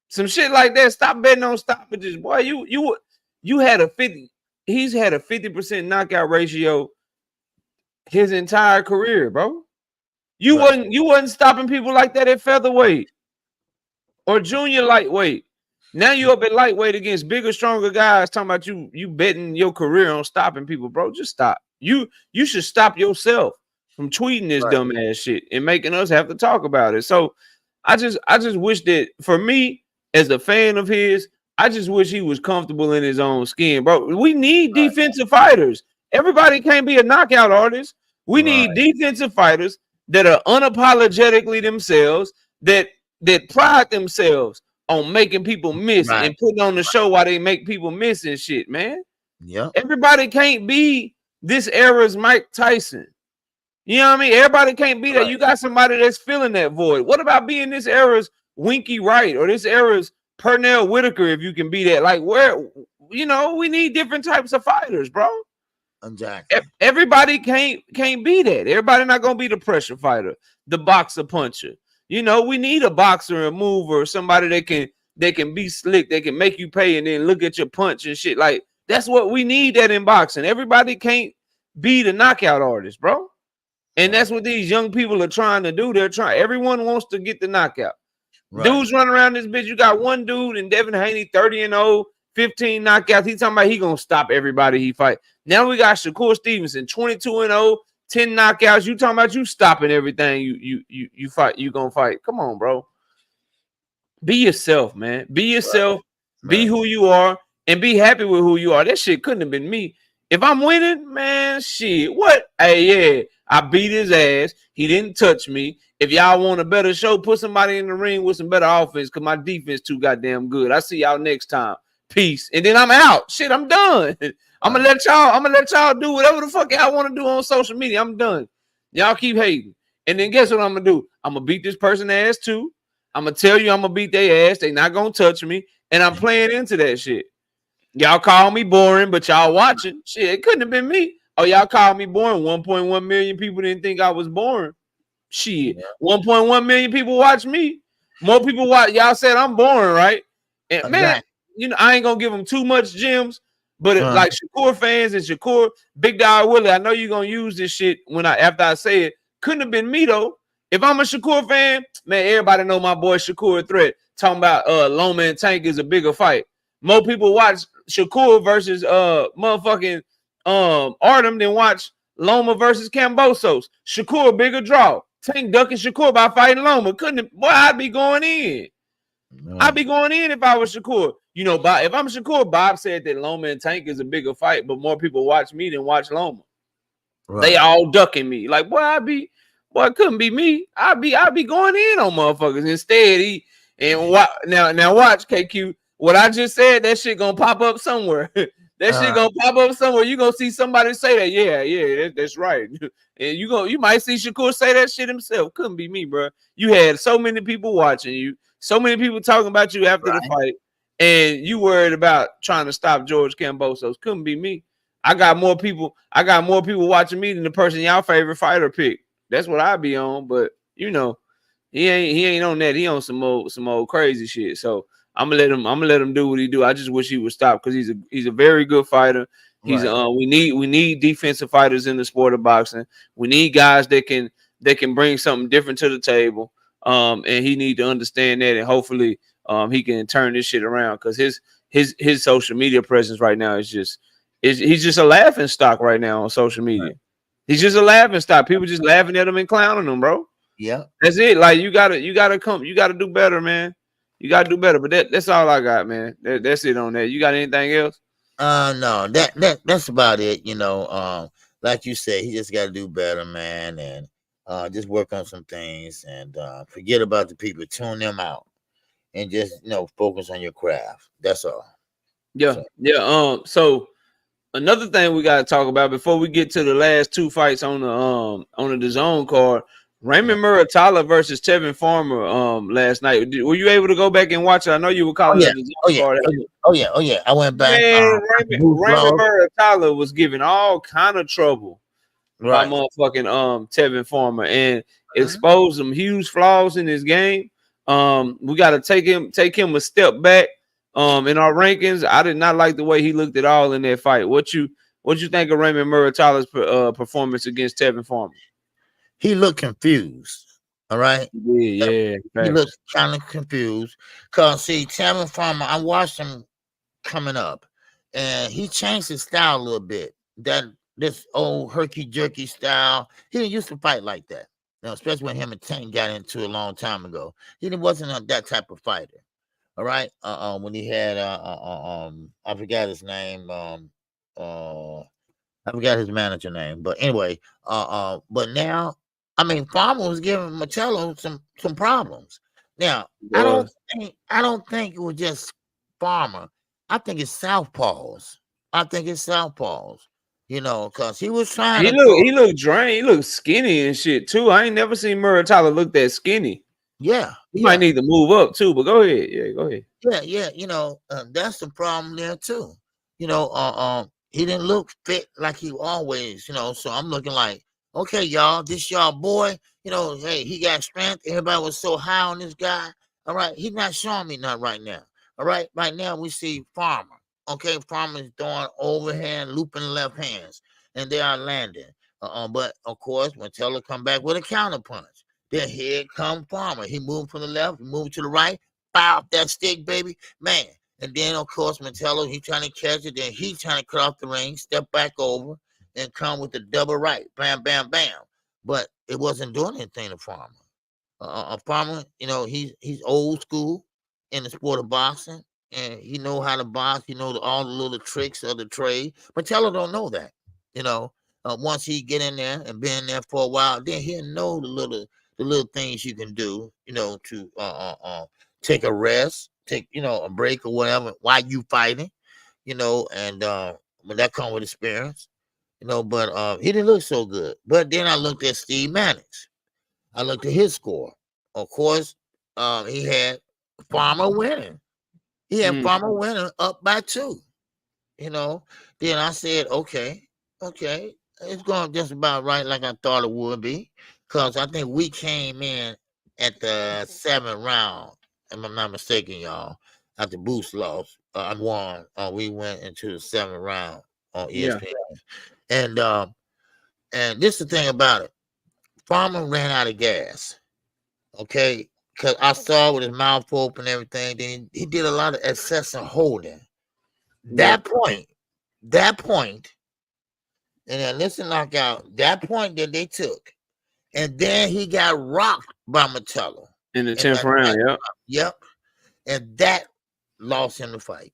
Speaker 2: Some shit like that. Stop betting on stoppages, boy. You had a 50. He's had a 50% knockout ratio his entire career, bro. You wasn't stopping people like that at featherweight or junior lightweight. Now you up at lightweight against bigger, stronger guys talking about you betting your career on stopping people, bro. Just stop. You should stop yourself from tweeting this dumb ass shit and making us have to talk about it. So I just wish that for me as a fan of his, I just wish he was comfortable in his own skin, bro. We need defensive fighters. Everybody can't be a knockout artist. We need defensive fighters that are unapologetically themselves, that pride themselves on making people miss and putting on the show while they make people miss and shit, man.
Speaker 1: Yeah.
Speaker 2: Everybody can't be this era's Mike Tyson. You know what I mean? Everybody can't be that. You got somebody that's filling that void. What about being this era's Winky Wright or this era's Pernell Whitaker if you can be that? Like where, you know, we need different types of fighters, bro.
Speaker 1: Exactly.
Speaker 2: Everybody can't be that. Everybody not gonna be the pressure fighter, the boxer puncher. You know, we need a boxer, a mover, somebody that can be slick, that can make you pay and then look at your punch and shit. Like that's what we need that in boxing. Everybody can't be the knockout artist, bro. And that's what these young people are trying to do. Everyone wants to get the knockout. Dudes running around this bitch. You got one dude in Devin Haney, 30-0, 15 knockouts. He's talking about he gonna stop everybody he fight. Now we got Shakur Stevenson, 22-0, 10 knockouts. You talking about you stopping everything you fight, you gonna fight. Come on, bro. Be yourself, man. Be yourself. Be who you are and be happy with who you are. That shit couldn't have been me. If I'm winning, man, shit. What? Hey, yeah. I beat his ass. He didn't touch me. If y'all want a better show, put somebody in the ring with some better offense because my defense too goddamn good. I see y'all next time. Peace. And then I'm out. Shit, I'm done. I'm gonna let y'all do whatever the fuck y'all want to do on social media. I'm done. Y'all keep hating. And then guess what I'm gonna do? I'm gonna beat this person ass too. I'm gonna tell you I'm gonna beat their ass. They not gonna touch me. And I'm playing into that shit. Y'all call me boring, but y'all watching. Shit, it couldn't have been me. Oh, y'all called me boring. 1.1 million people didn't think I was boring. Shit. 1.1 million people watch me. More people watch. Y'all said I'm boring, right? And man, you know, I ain't gonna give them too much gems, but like Shakur fans and Shakur, Big Dog Willie, I know you're gonna use this shit after I say it. Couldn't have been me though. If I'm a Shakur fan, man, everybody know my boy Shakur Threat talking about Loma and Tank is a bigger fight. More people watch Shakur versus motherfucking Artem than watch Loma versus Kambosos. Shakur bigger draw. Tank ducking Shakur by fighting Loma. Couldn't have, boy, I'd be going in. I'd be going in if I was Shakur. You know, Bob, if I'm Shakur, Bob said that Loma and Tank is a bigger fight, but more people watch me than watch Loma. Right. They all ducking me. Like, boy, it couldn't be me. I'd be going in on motherfuckers. Instead, now watch KQ. What I just said, that shit gonna pop up somewhere. Shit gonna pop up somewhere. You gonna see somebody say that. Yeah, that's right. And you might see Shakur say that shit himself. Couldn't be me, bro. You had so many people watching you, so many people talking about you after the fight, and you worried about trying to stop George Kambosos. Couldn't be me. I got more people watching me than the person y'all favorite fighter picked. That's what I be on. But you know, he ain't on that. He on some old crazy shit. So I'm gonna let him do what he do. I just wish he would stop because he's a very good fighter. He's we need defensive fighters in the sport of boxing. We need guys that can bring something different to the table. And he need to understand that, and hopefully he can turn this shit around because his social media presence right now is just he's just a laughing stock right now on social media. Right. He's just a laughing stock. People just laughing at him and clowning him, bro.
Speaker 1: Yeah,
Speaker 2: that's it. Like you gotta do better, man. You gotta do better. But that's all I got, man. That's it on that. You got anything else?
Speaker 1: No, that's about it. You know, like you said, he just got to do better, man, and just work on some things and forget about the people, tune them out, and just focus on your craft. That's all.
Speaker 2: Yeah, yeah. So another thing we got to talk about before we get to the last two fights on the DAZN card. Raymond Muratalla versus Tevin Farmer last night. Were you able to go back and watch it? I know you were calling it the DAZN card.
Speaker 1: Oh yeah. I went back.
Speaker 2: Man, Raymond Muratalla was giving all kind of trouble by motherfucking Tevin Farmer and exposed some huge flaws in his game. We got to take him a step back. In our rankings, I did not like the way he looked at all in that fight. What you think of Raymond Muratalla's performance against Tevin Farmer?
Speaker 1: He looked confused. All right.
Speaker 2: Yeah.
Speaker 1: He looked kind of confused. Cause see, Tevin Farmer, I watched him coming up, and he changed his style a little bit. This old herky jerky style. He didn't used to fight like that. Especially when him and Tank got into a long time ago. He wasn't that type of fighter. All right. When he had I forgot his name. I forgot his manager name. But anyway, but now, I mean, Farmer was giving Muratalla some problems. Now, I don't think it was just Farmer. I think it's Southpaws. Because he was trying
Speaker 2: he looked drained. He looked skinny and shit too. I ain't never seen Muratalla look that skinny.
Speaker 1: Yeah,
Speaker 2: he might need to move up too. But go ahead. Yeah, go ahead.
Speaker 1: Yeah. That's the problem there too. He didn't look fit like he always. So I'm looking like, okay, y'all, this y'all boy. Hey, he got strength. Everybody was so high on this guy. All right, he's not showing me nothing right now. All right, right now we see Farmer. Okay, Farmer is throwing overhand, looping left hands, and they are landing. But of course, when Taylor come back with a counter punch, then here come Farmer. He moved from the left, he moved to the right, fire off that stick, baby, man. And then of course, Mantello, he trying to catch it, then he trying to cut off the ring, step back over, and come with the double right, bam, bam, bam. But it wasn't doing anything to Farmer. Farmer, he's old school in the sport of boxing. And he know how to box. He know all the little tricks of the trade. But Taylor don't know that. Once he get in there and been in there for a while, then he'll know the little things you can do. To take a rest, take a break or whatever while you fighting. And when that comes with experience. But he didn't look so good. But then I looked at Steve Mannix. I looked at his score. Of course, he had Farmer winning. He had Farmer winning up by 2. Then I said, okay, it's going just about right like I thought it would be. Because I think we came in at the 7th round, if I'm not mistaken, y'all. After Boost lost, I won. We went into the 7th round on ESPN. Yeah. And this is the thing about it. Farmer ran out of gas. Okay. Because I saw with his mouth open and everything, then he did a lot of excessive holding. That point, and then listen, knockout, that point that they took, and then he got rocked by Muratalla.
Speaker 2: In the 10th round,
Speaker 1: Yep. and that lost him the fight.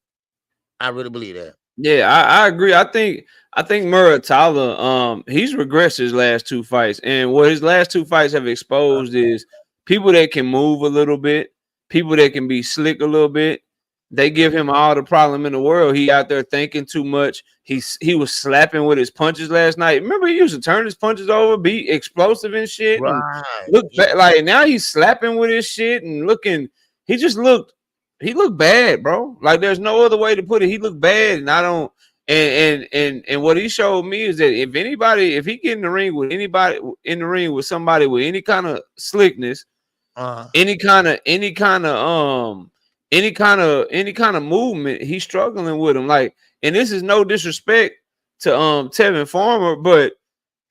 Speaker 1: I really believe that.
Speaker 2: Yeah, I agree. I think Muratalla, he's regressed his last two fights, and what his last two fights have exposed is people that can move a little bit, people that can be slick a little bit. They give him all the problem in the world. He out there thinking too much. He was slapping with his punches last night. Remember, he used to turn his punches over, be explosive and shit, and
Speaker 1: Right.
Speaker 2: look
Speaker 1: Yeah.
Speaker 2: like now he's slapping with his shit and looking. He just looked he looked bad, bro. Like there's no other way to put it. He looked bad, and I don't. And what he showed me is that if he get in the ring with anybody in the ring with somebody with any kind of slickness,
Speaker 1: Uh,
Speaker 2: any kind of movement, he's struggling with him. Like, and this is no disrespect to Tevin Farmer, but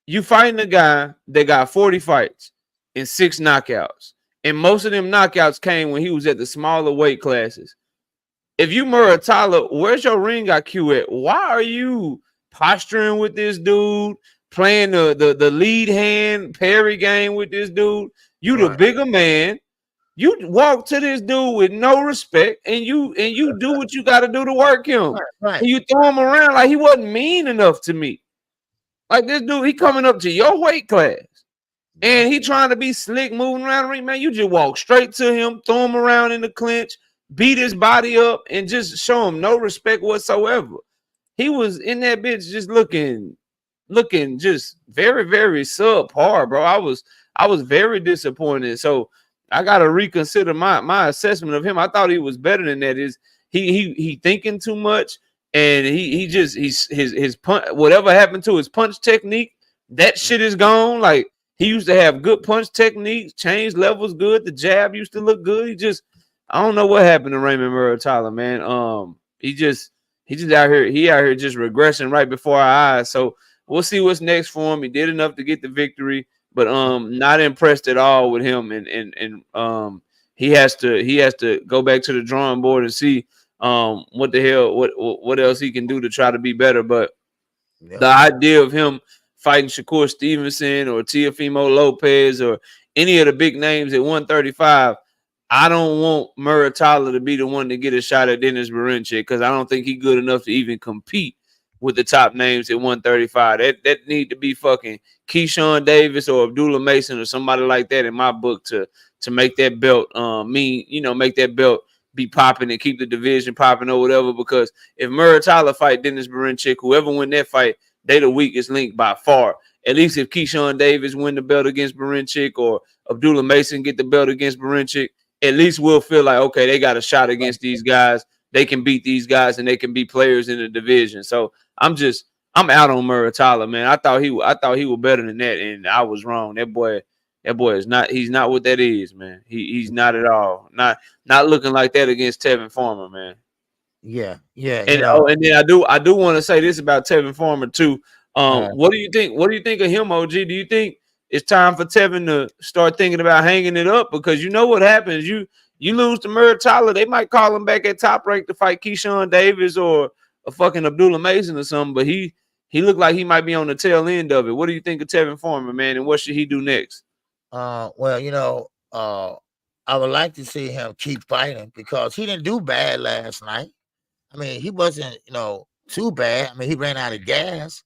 Speaker 2: you fighting a guy that got 40 fights and 6 knockouts. And most of them knockouts came when he was at the smaller weight classes. If you Muratalla, where's your ring IQ at? Why are you posturing with this dude, playing the lead hand parry game with this dude? You the
Speaker 1: right.
Speaker 2: bigger man. You walk to this dude with no respect, and you do what you got to do to work him.
Speaker 1: Right. Right.
Speaker 2: And you throw him around like he wasn't mean enough to me. Like this dude, he coming up to your weight class. And he trying to be slick, moving around the ring, man. You just walk straight to him, throw him around in the clinch, beat his body up, and just show him no respect whatsoever. He was in that bitch just looking just very, very subpar, bro. I was very disappointed. So I gotta reconsider my assessment of him. I thought he was better than that. Is he thinking too much, and his punch, whatever happened to his punch technique, that shit is gone. Like he used to have good punch techniques, change levels good. The jab used to look good. I don't know what happened to Raymond Muratalla, man. He just out here just regressing right before our eyes. So we'll see what's next for him. He did enough to get the victory, but not impressed at all with him. And he has to go back to the drawing board and see what the hell what else he can do to try to be better. But the idea of him fighting Shakur Stevenson or Teofimo Lopez or any of the big names at 135, I don't want Muratalla to be the one to get a shot at Dennis Berinchik because I don't think he's good enough to even compete with the top names at 135. That need to be fucking Keyshawn Davis or Abdullah Mason or somebody like that in my book to make that belt make that belt be popping and keep the division popping or whatever. Because if Muratalla fight Dennis Berinchik, whoever win that fight, they the weakest link by far. At least if Keyshawn Davis win the belt against Berinchik or Abdullah Mason get the belt against Berinchik, at least we'll feel like, okay, they got a shot against these guys. They can beat these guys and they can be players in the division. So I'm out on Muratalla, man. I thought he was better than that, and I was wrong. That boy is not. He's not what that is, man. He's not at all. Not looking like that against Tevin Farmer, man.
Speaker 1: Yeah.
Speaker 2: And and then I do want to say this about Tevin Farmer too. What do you think? What do you think of him, OG? Do you think it's time for Tevin to start thinking about hanging it up? Because you know what happens. You lose to Muratalla, they might call him back at Top Rank to fight Keyshawn Davis or a fucking Abdullah Mason or something. But he looked like he might be on the tail end of it. What do you think of Tevin Farmer, man? And what should he do next?
Speaker 1: Well, I would like to see him keep fighting because he didn't do bad last night. I mean, he wasn't, too bad. I mean, he ran out of gas.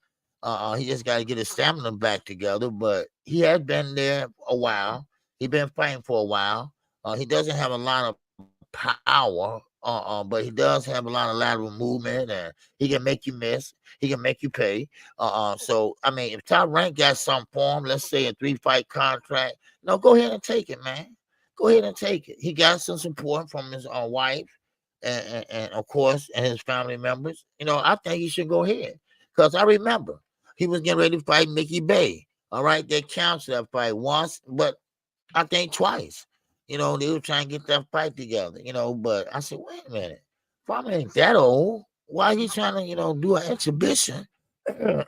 Speaker 1: He just got to get his stamina back together. But he has been there a while. He's been fighting for a while. He doesn't have a lot of power, but he does have a lot of lateral movement, and he can make you miss. He can make you pay. So I mean, if Top Rank got some for him, let's say a 3-fight contract, no, go ahead and take it, man. Go ahead and take it. He got some support from his wife, and of course, and his family members. I think he should go ahead because I remember he was getting ready to fight Mickey Bay. All right, they canceled that fight once, but I think twice. They were trying to get that fight together, but I said, wait a minute. Farmer ain't that old. Why are you trying to, do an exhibition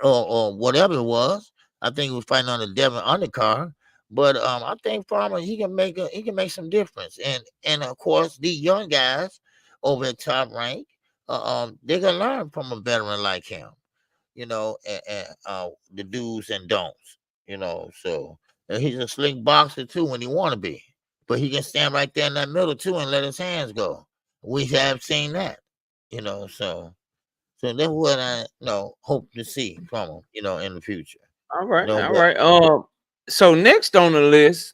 Speaker 1: or whatever it was? I think he was fighting on the Devin undercard. But I think Farmer, he can make some difference. And of course, these young guys over at Top Rank, they can learn from a veteran like him, and the do's and don'ts, so and he's a slick boxer too when he want to be. But he can stand right there in that middle too and let his hands go. we have seen that, so that's what I hope to see from him, in the future.
Speaker 2: All right, all
Speaker 1: But
Speaker 2: right. So next on the list,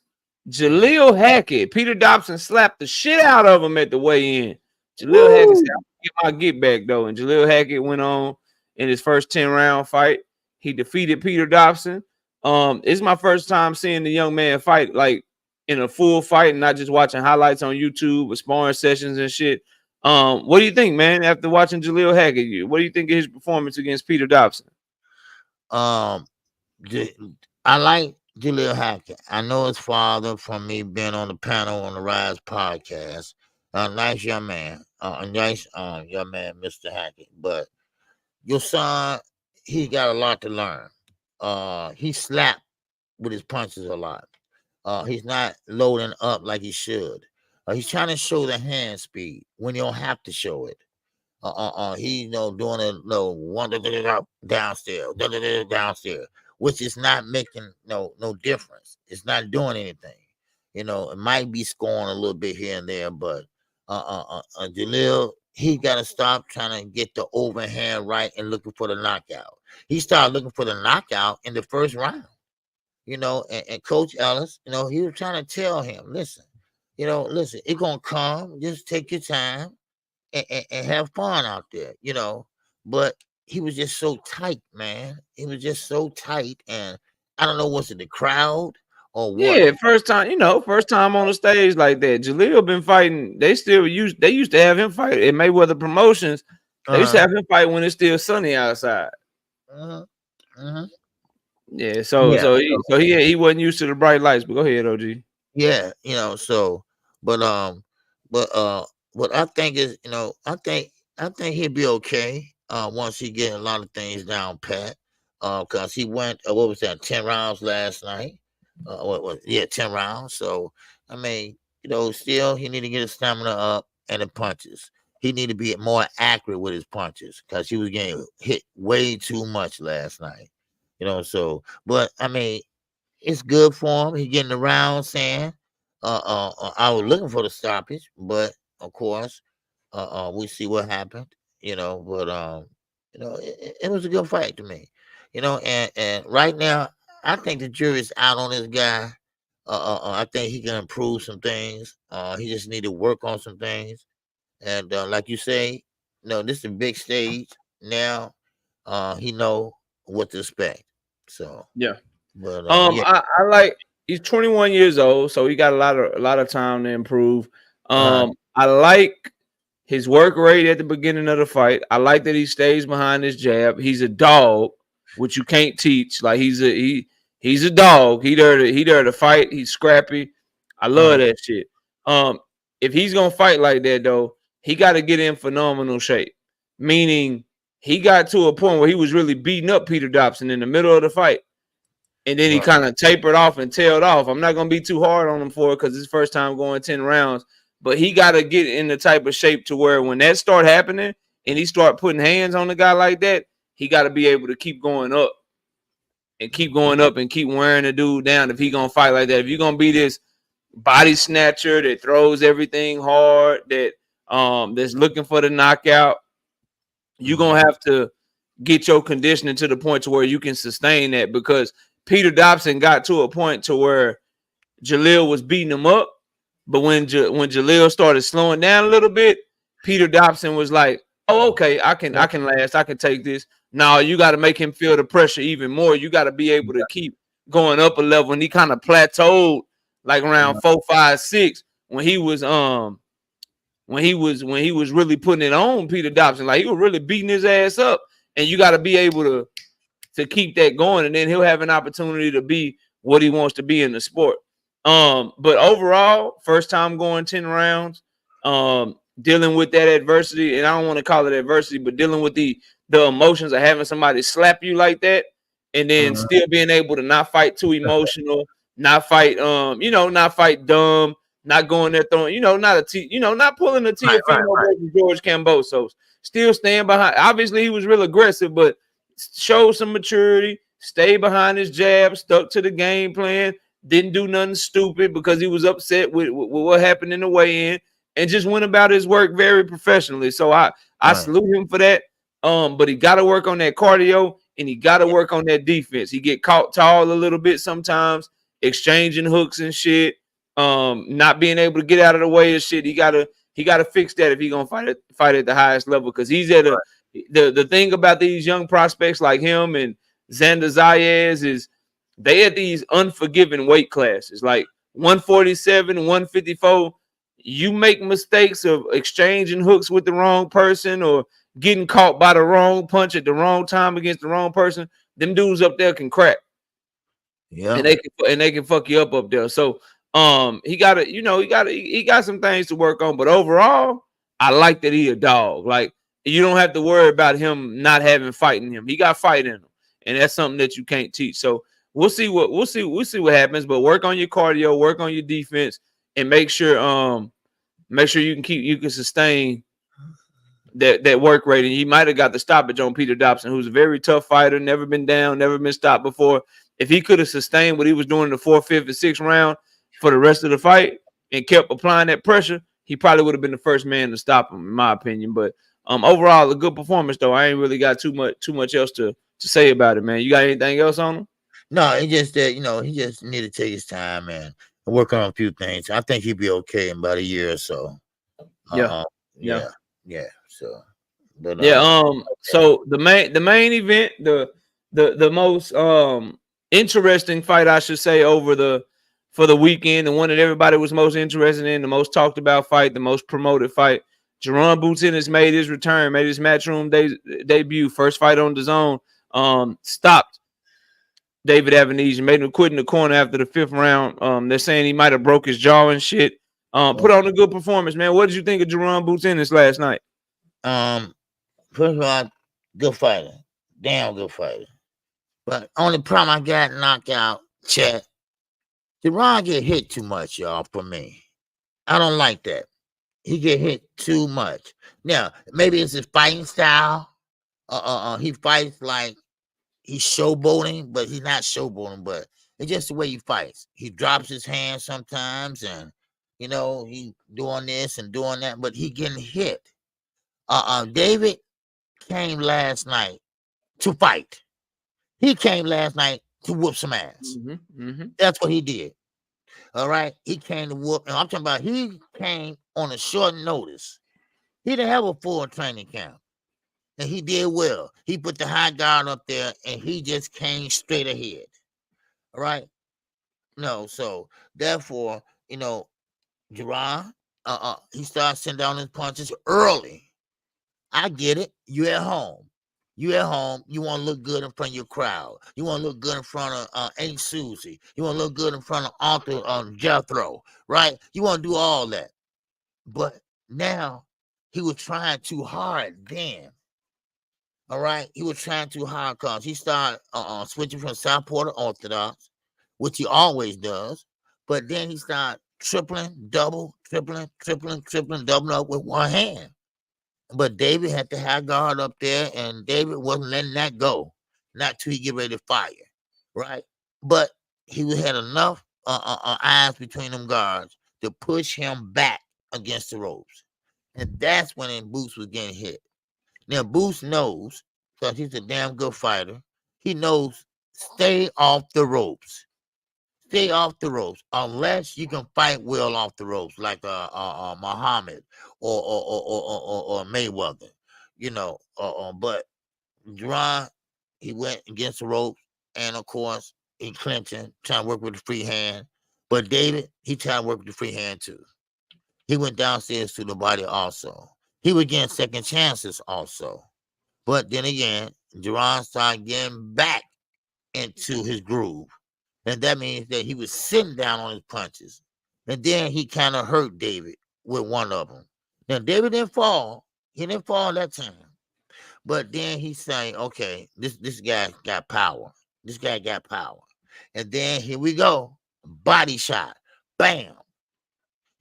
Speaker 2: Jaleel Hackett. Peter Dobson slapped the shit out of him at the weigh-in. Jaleel Hackett said, "I'm gonna get my get back though," and Jaleel Hackett went on in his first 10-round fight. He defeated Peter Dobson. It's my first time seeing the young man fight like in a full fight and not just watching highlights on YouTube with sparring sessions and shit. What do you think, man? After watching Jaleel Hackett, what do you think of his performance against Peter Dobson?
Speaker 1: um, I like Jaleel Hackett. I know his father from me being on the panel on the Rise podcast. Nice young man. A nice young man, Mr. Hackett. But your son, he got a lot to learn. He slapped with his punches a lot. He's not loading up like he should. He's trying to show the hand speed when you don't have to show it. He doing a one downstairs, downstairs, which is not making no difference. It's not doing anything. It might be scoring a little bit here and there, but Jaleel, he got to stop trying to get the overhand right and looking for the knockout. He started looking for the knockout in the first round. And Coach Ellis, he was trying to tell him, listen, it's gonna come. Just take your time and have fun out there, But he was just so tight, man. He was just so tight, and I don't know, was it the crowd or what?
Speaker 2: Yeah, first time on the stage like that. Jaleel been fighting. They used to have him fight at Mayweather Promotions. They used to have him fight when it's still sunny outside.
Speaker 1: Uh-huh. Uh-huh.
Speaker 2: Yeah, so he wasn't used to the bright lights. But go ahead, OG.
Speaker 1: Yeah, but what I think is, I think he'll be okay once he get a lot of things down pat. Because he went, what was that, 10 rounds last night? 10 rounds. So I mean, still he need to get his stamina up and the punches. He need to be more accurate with his punches because he was getting hit way too much last night. So but I mean, it's good for him. He getting around saying, I was looking for the stoppage, but of course, we see what happened, but it was a good fight to me, and right now, I think the jury's out on this guy. I think he can improve some things. He just need to work on some things. And like you say, this is a big stage. Now, he know what to expect. So
Speaker 2: yeah.
Speaker 1: But
Speaker 2: I like he's 21 years old, so he got a lot of time to improve. I like his work rate at the beginning of the fight. I like that he stays behind his jab. He's a dog, which you can't teach. Like he's a dog. He there to fight. He's scrappy. I love that shit. If he's gonna fight like that though, he got to get in phenomenal shape. Meaning he got to a point where he was really beating up Peter Dobson in the middle of the fight. And then he kind of tapered off and tailed off. I'm not going to be too hard on him for it because it's his first time going 10 rounds. But he got to get in the type of shape to where when that start happening and he start putting hands on the guy like that, he got to be able to keep going up and keep wearing the dude down if he going to fight like that. If you're going to be this body snatcher that throws everything hard, that's looking for the knockout, you're going to have to get your conditioning to the point to where you can sustain that because Peter Dobson got to a point to where Jaleel was beating him up, but when Jaleel started slowing down a little bit, Peter Dobson was like, "Oh, okay, I can last, I can take this." Now you got to make him feel the pressure even more. You got to be able to keep going up a level, and he kind of plateaued like around 4, 5, 6 when he was really putting it on Peter Dobson, like he was really beating his ass up, and you got to be able to keep that going, and then he'll have an opportunity to be what he wants to be in the sport. But overall, first time going 10 rounds, dealing with that adversity, and I don't want to call it adversity, but dealing with the emotions of having somebody slap you like that, and then still being able to not fight too emotional, not fight, not fight dumb, not going there throwing, not pulling the Teofimo George Kambosos, still staying behind. Obviously, he was real aggressive, but showed some maturity, stayed behind his jab, stuck to the game plan, didn't do nothing stupid because he was upset with what happened in the weigh-in. and just went about his work very professionally. So I
Speaker 1: Right.
Speaker 2: salute him for that. But he got to work on that cardio and he got to
Speaker 1: Yeah.
Speaker 2: work on that defense. He get caught tall a little bit sometimes, exchanging hooks and shit. Not being able to get out of the way of shit. He gotta fix that if he gonna fight at the highest level because he's at a
Speaker 1: Right.
Speaker 2: the thing about these young prospects like him and Xander Zayas is they at these unforgiving weight classes like 147, 154. You make mistakes of exchanging hooks with the wrong person or getting caught by the wrong punch at the wrong time against the wrong person. Them dudes up there can crack
Speaker 1: Yeah.
Speaker 2: and they can fuck you up there. So he got some things to work on, but overall, I like that he a dog. Like you don't have to worry about him not having fight in him. He got fight in him, and that's something that you can't teach. So we'll see what happens. But work on your cardio, work on your defense, and make sure you can sustain that work rate. And he might have got the stoppage on Peter Dobson, who's a very tough fighter, never been down, never been stopped before. If he could have sustained what he was doing in the fourth, fifth, and sixth round for the rest of the fight and kept applying that pressure, he probably would have been the first man to stop him, in my opinion. But overall, a good performance though. I ain't really got too much else to say about it, man. You got anything else on him?
Speaker 1: No, it's just that he just need to take his time and work on a few things. I think he'll be okay in about a year or so.
Speaker 2: Yeah,
Speaker 1: Uh,
Speaker 2: yeah,
Speaker 1: yeah, yeah. So, but
Speaker 2: yeah.
Speaker 1: okay.
Speaker 2: So the main event, the most interesting fight, I should say, for the weekend, the one that everybody was most interested in, the most talked about fight, the most promoted fight. Jerron Bootin has made his return, made his matchroom debut, first fight on the zone. Stopped David Avenesian, made him quit in the corner after the fifth round. They're saying he might have broke his jaw and shit. Put on a good performance, man. What did you think of Jerron Bootin this last night?
Speaker 1: Um, first of all, good fighter, damn good fighter. But only problem I got knocked out, Chet. Deron get hit too much, y'all. For me, I don't like that. He get hit too much. Now, maybe it's his fighting style. He fights like he's showboating, but he's not showboating. But it's just the way he fights. He drops his hands sometimes, and he doing this and doing that, but he getting hit. David came last night to fight. He came last night to whoop some ass. That's what he did. All right, he came to whoop, and I'm talking about he came on a short notice. He didn't have a full training camp, and he did well. He put the high guard up there, and he just came straight ahead. All right, no, so therefore, Jerron, he started sending down his punches early. I get it. You at home. You at home. You want to look good in front of your crowd. You want to look good in front of Aunt Susie. You want to look good in front of Uncle Jethro, right? You want to do all that. But now he was trying too hard then. All right, he was trying too hard because he started switching from Southport to Orthodox, which he always does. But then he started tripling, doubling up with one hand. But David had to have guard up there, and David wasn't letting that go, not till he get ready to fire, right? But he had enough eyes between them guards to push him back against the ropes, and that's when Boots was getting hit. Now Boots knows, because he's a damn good fighter. He knows stay off the ropes. Stay off the ropes unless you can fight well off the ropes, like Muhammad or Mayweather, But Jerron, he went against the ropes, and of course he clinching, trying to work with the free hand. But David, he tried to work with the free hand too. He went downstairs to the body also. He was getting second chances also. But then again, Jerron started getting back into his groove. And that means that he was sitting down on his punches. And then he kind of hurt David with one of them. Now, David didn't fall. He didn't fall that time. But then he's saying, okay, this guy got power. This guy got power. And then here we go. Body shot. Bam.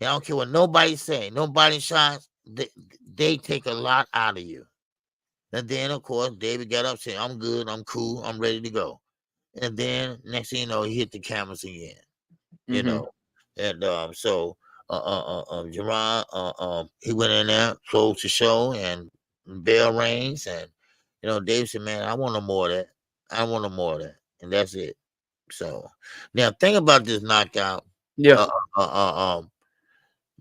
Speaker 1: I don't care what nobody say. No body shots, they take a lot out of you. And then, of course, David got up saying, I'm good, I'm cool, I'm ready to go. And then next thing you know, he hit the cameras again, you know. And so Jerron, he went in there, closed the show, and bell rings, and Dave said, "Man, I want no more of that. I want no more of that," and that's it. So now think about this knockout.
Speaker 2: Yeah.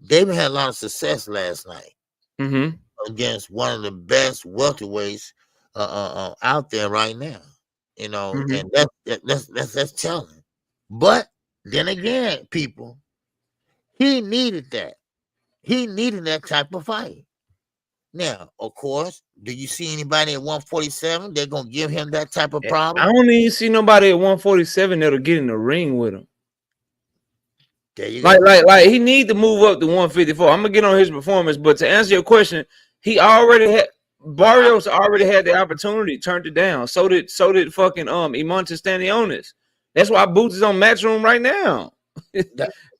Speaker 1: David had a lot of success last night
Speaker 2: Mm-hmm.
Speaker 1: against one of the best welterweights out there right now.
Speaker 2: Mm-hmm.
Speaker 1: And that's telling. But then again, people, he needed that. He needed that type of fight. Now, of course, do you see anybody at 147? They're gonna give him that type of
Speaker 2: I
Speaker 1: problem.
Speaker 2: don't even see nobody at 147 that'll get in the ring with him.
Speaker 1: There you go.
Speaker 2: Like he need to move up to 154. I'm gonna get on his performance, but to answer your question, he already had Barrios already had the opportunity, turned it down. So did fucking Imonta Stanionis. That's why Boots is on Matchroom right now.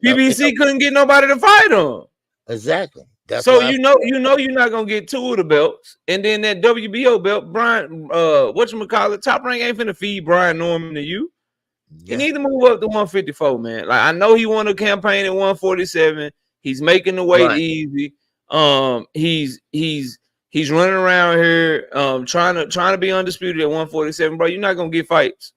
Speaker 2: PBC couldn't get nobody to fight him.
Speaker 1: Exactly. That's
Speaker 2: so you know you're not gonna get two of the belts, and then that WBO belt, Brian, whatchamacallit, Top Rank ain't finna feed Brian Norman to you. Yeah. You need to move up to 154, man. Like I know he won a campaign at 147. He's making the weight easy. He's running around here, trying to be undisputed at 147, bro. You're not gonna get fights.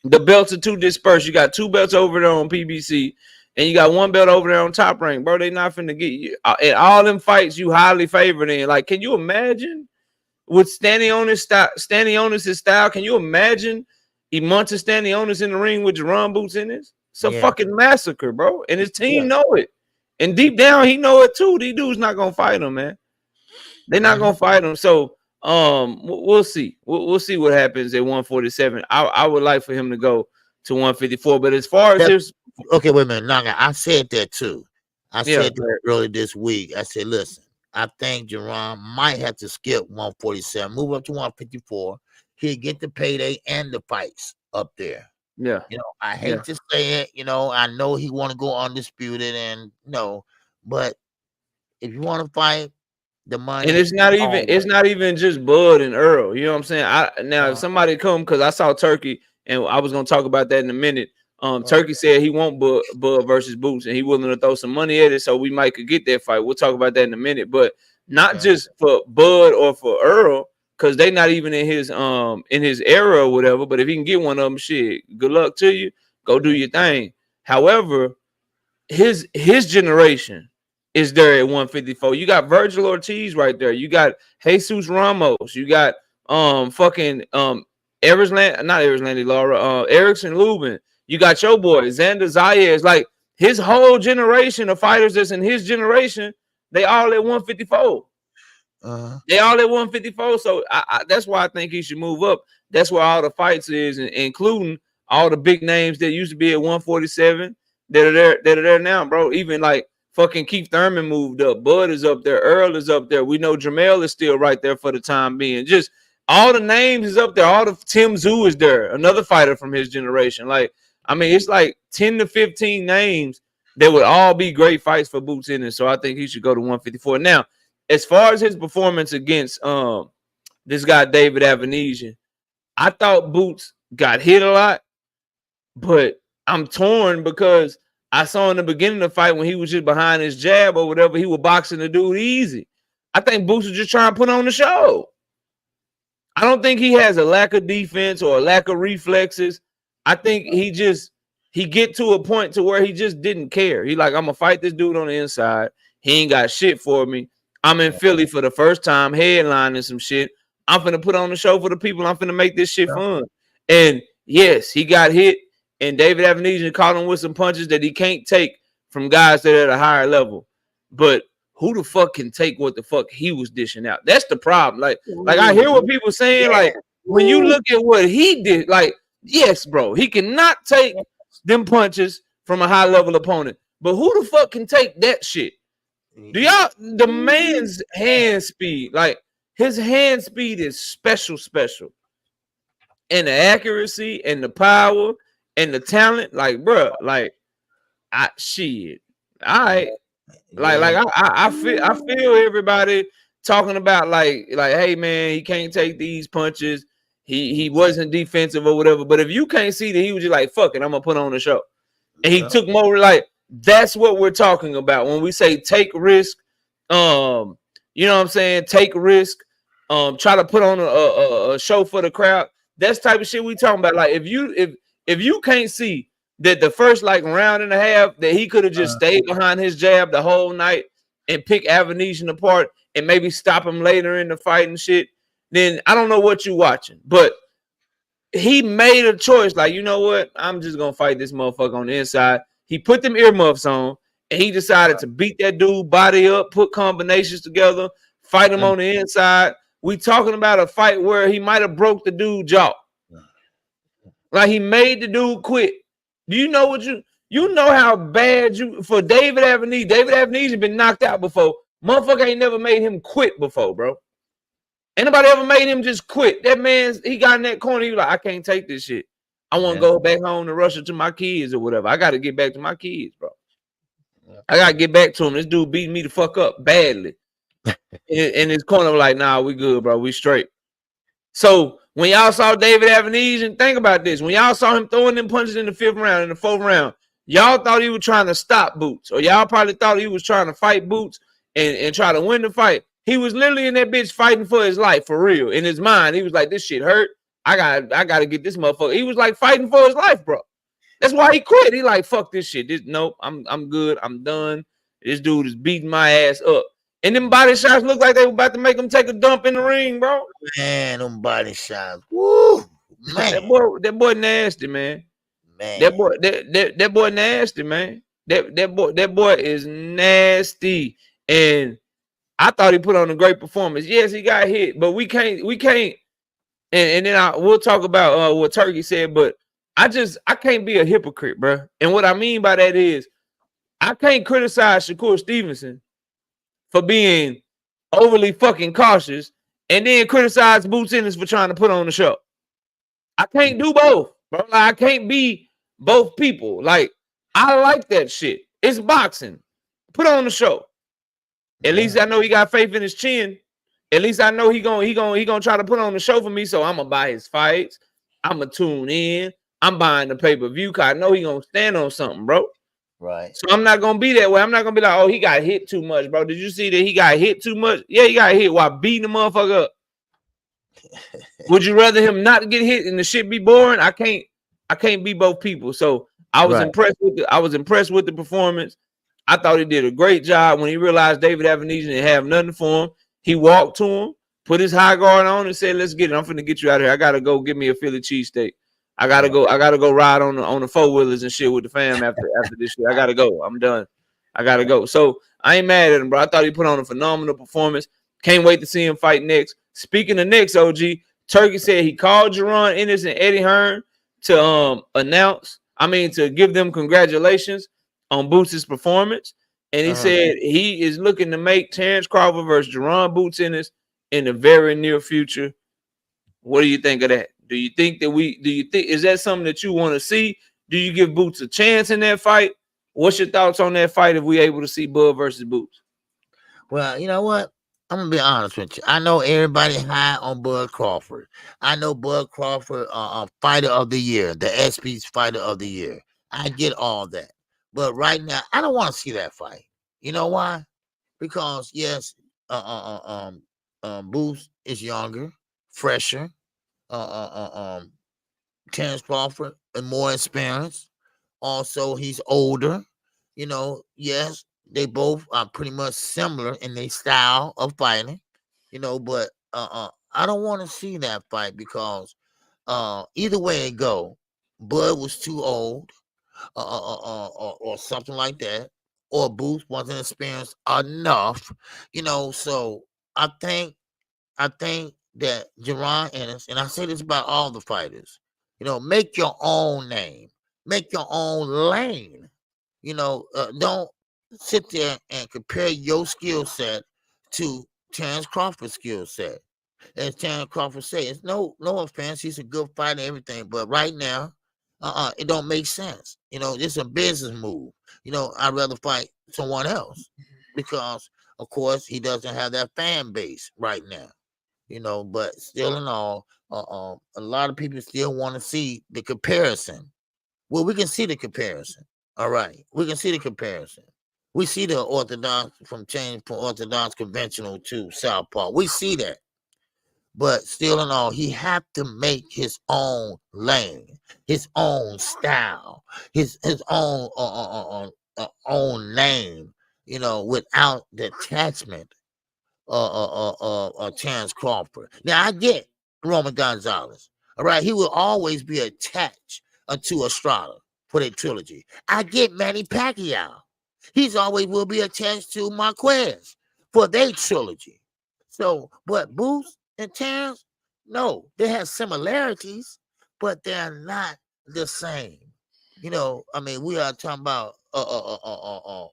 Speaker 2: The belts are too dispersed. You got two belts over there on PBC, and you got one belt over there on Top Rank, bro. They not finna get you. And all them fights you highly favored in. Like, can you imagine with Stanionis style? Can you imagine Imonta Stanionis in the ring with Jerron Boots in this? It's a fucking massacre, bro. And his team know it. And deep down, he know it too. These dudes not gonna fight him, man. They're not gonna fight him. So we'll see. We'll see what happens at 147. I would like for him to go to 154. But as far as his
Speaker 1: wait a minute, Naga, I said that too. I said that earlier this week. I said, listen, I think Jerron might have to skip 147, move up to 154. He'll get the payday and the fights up there.
Speaker 2: Yeah.
Speaker 1: I hate to say it, I know he want to go undisputed and but if you want to fight, the money.
Speaker 2: And it's not even just Bud and Earl. You know what I'm saying? If somebody come, because I saw Turkey, and I was gonna talk about that in a minute. Turkey said he won't Bud versus Boots, and he willing to throw some money at it, so we might could get that fight. We'll talk about that in a minute, but not just for Bud or for Earl, because they not even in his era or whatever. But if he can get one of them, shit, good luck to you. Go do your thing. However, his generation is there at 154. You got Virgil Ortiz right there. You got Jesus Ramos. You got Erickson Lubin. You got your boy Xander Zayas. Like his whole generation of fighters that's in his generation, they all at 154. They all at 154. So that's why I think he should move up. That's where all the fights is, including all the big names that used to be at 147 that are there now, bro. Even like fucking Keith Thurman moved up. Bud is up there. Earl is up there. We know Jamel is still right there for the time being. Just all the names is up there. All the Tim Tszyu is there. Another fighter from his generation. Like, I mean, it's like 10 to 15 names that would all be great fights for Boots in it. So I think he should go to 154. Now, as far as his performance against this guy David Avanesian, I thought Boots got hit a lot, but I'm torn because I saw in the beginning of the fight when he was just behind his jab or whatever, he was boxing the dude easy. I think Boots was just trying to put on the show. I don't think he has a lack of defense or a lack of reflexes. I think he get to a point to where he just didn't care. He like, I'm gonna fight this dude on the inside. He ain't got shit for me. I'm in Philly for the first time, headlining some shit. I'm finna put on the show for the people. I'm finna make this shit fun. And yes, he got hit. And David Avanesian caught him with some punches that he can't take from guys that are at a higher level. But who the fuck can take what the fuck he was dishing out? That's the problem. Like I hear what people saying. Like when you look at what he did, like, yes, bro, he cannot take them punches from a high level opponent. But who the fuck can take that shit? Do y'all? The man's hand speed, like his hand speed is special, and the accuracy and the power. And the talent, like, bro, like, I feel everybody talking about like, hey man, he can't take these punches. He wasn't defensive or whatever. But if you can't see that he was just like, fuck it, I'm gonna put on the show. And he took more like That's what we're talking about when we say take risk. You know what I'm saying? Take risk. Try to put on a show for the crowd. That's type of shit we talking about. Like if you can't see that the first like round and a half that he could have just stayed behind his jab the whole night and pick Avenesian apart and maybe stop him later in the fight and shit, then I don't know what you watching. But he made a choice. Like, you know what? I'm just gonna fight this motherfucker on the inside. He put them earmuffs on and he decided to beat that dude body up, put combinations together, fight him on the inside. We talking about a fight where he might have broke the dude jaw. Like, he made the dude quit. Do you know what you know how bad you for David Avenese? David Avenese been knocked out before. Motherfucker ain't never made him quit before, bro. Anybody ever made him just quit? That man, he got in that corner. He was like, I can't take this shit. I want to go back home to Russia to my kids or whatever. I got to get back to my kids, bro. I got to get back to him. This dude beat me the fuck up badly. in his corner, like, nah, we good, bro. We straight. So when y'all saw David Avenese, and think about this, when y'all saw him throwing them punches in the 5th round, in the 4th round, y'all thought he was trying to stop Boots, or y'all probably thought he was trying to fight Boots and try to win the fight. He was literally in that bitch fighting for his life, for real. In his mind, he was like, this shit hurt. I got to get this motherfucker. He was like fighting for his life, bro. That's why he quit. He like, fuck this shit. Nope, I'm good. I'm done. This dude is beating my ass up. And them body shots look like they were about to make him take a dump in the ring, bro.
Speaker 1: Man, them body shots. Woo, man.
Speaker 2: That boy nasty, man. That boy nasty, man. That boy is nasty. And I thought he put on a great performance. Yes, he got hit, but we can't. And then we'll talk about what Turkey said, but I can't be a hypocrite, bro. And what I mean by that is I can't criticize Shakur Stevenson for being overly fucking cautious and then criticize Boots Ennis for trying to put on the show. I can't do both, bro. Like, I can't be both people. Like, I like that shit. It's boxing. Put on the show. At least I know he got faith in his chin. At least I know he gonna try to put on the show for me. So I'm gonna buy his fights. I'm gonna tune in. I'm buying the pay-per-view card. I know he gonna stand on something, bro.
Speaker 1: Right.
Speaker 2: So I'm not gonna be that way. I'm not gonna be like, oh, he got hit too much, bro. Did you see that he got hit too much? Yeah, he got hit while beating the motherfucker up. Would you rather him not get hit and the shit be boring? I can't be both people. So I was impressed with the performance. I thought he did a great job. When he realized David Avenese didn't have nothing for him, he walked to him, put his high guard on, and said, "Let's get it. I'm finna get you out of here. I gotta go get me a Philly cheesesteak. I gotta go ride on the 4-wheelers and shit with the fam after this shit. I gotta go. I'm done. I gotta go." So I ain't mad at him, bro. I thought he put on a phenomenal performance. Can't wait to see him fight next. Speaking of next, OG, Turkey said he called Jerron Ennis and Eddie Hearn to to give them congratulations on Boots' performance. And he said he is looking to make Terrence Crawford versus Jerron Boots Ennis in the very near future. What do you think of that? Do you think is that something that you want to see? Do you give Boots a chance in that fight? What's your thoughts on that fight if we able to see Bud versus Boots?
Speaker 1: Well, you know what? I'm gonna be honest with you. I know everybody high on Bud Crawford. I know Bud Crawford, fighter of the year, the SP's fighter of the year. I get all that, but right now I don't want to see that fight. You know why? Because yes, Boots is younger, fresher. Terrence Crawford and more experience. Also, he's older. You know, yes, they both are pretty much similar in their style of fighting. You know, but I don't want to see that fight because either way it go, Bud was too old, or something like that, or Booth wasn't experienced enough. You know, so I think that Jerron Ennis, and I say this about all the fighters, you know, make your own name, make your own lane. You know, don't sit there and compare your skill set to Terrence Crawford's skill set. As Terrence Crawford says, no offense, he's a good fighter, everything, but right now, it don't make sense. You know, this is a business move. You know, I'd rather fight someone else because, of course, he doesn't have that fan base right now. You know, but still in all, a lot of people still want to see the comparison. Well, we can see the comparison. All right, we can see the comparison. We see the orthodox from change from orthodox conventional to southpaw. We see that, but still in all, he have to make his own lane, his own style, his own name. Without the attachment Terrence Crawford. Now I get Roman Gonzalez. All right, he will always be attached to Estrada for their trilogy. I get Manny Pacquiao. He's always will be attached to Marquez for their trilogy. So, but Boots and Terrence, no, they have similarities, but they're not the same. I mean, we are talking about at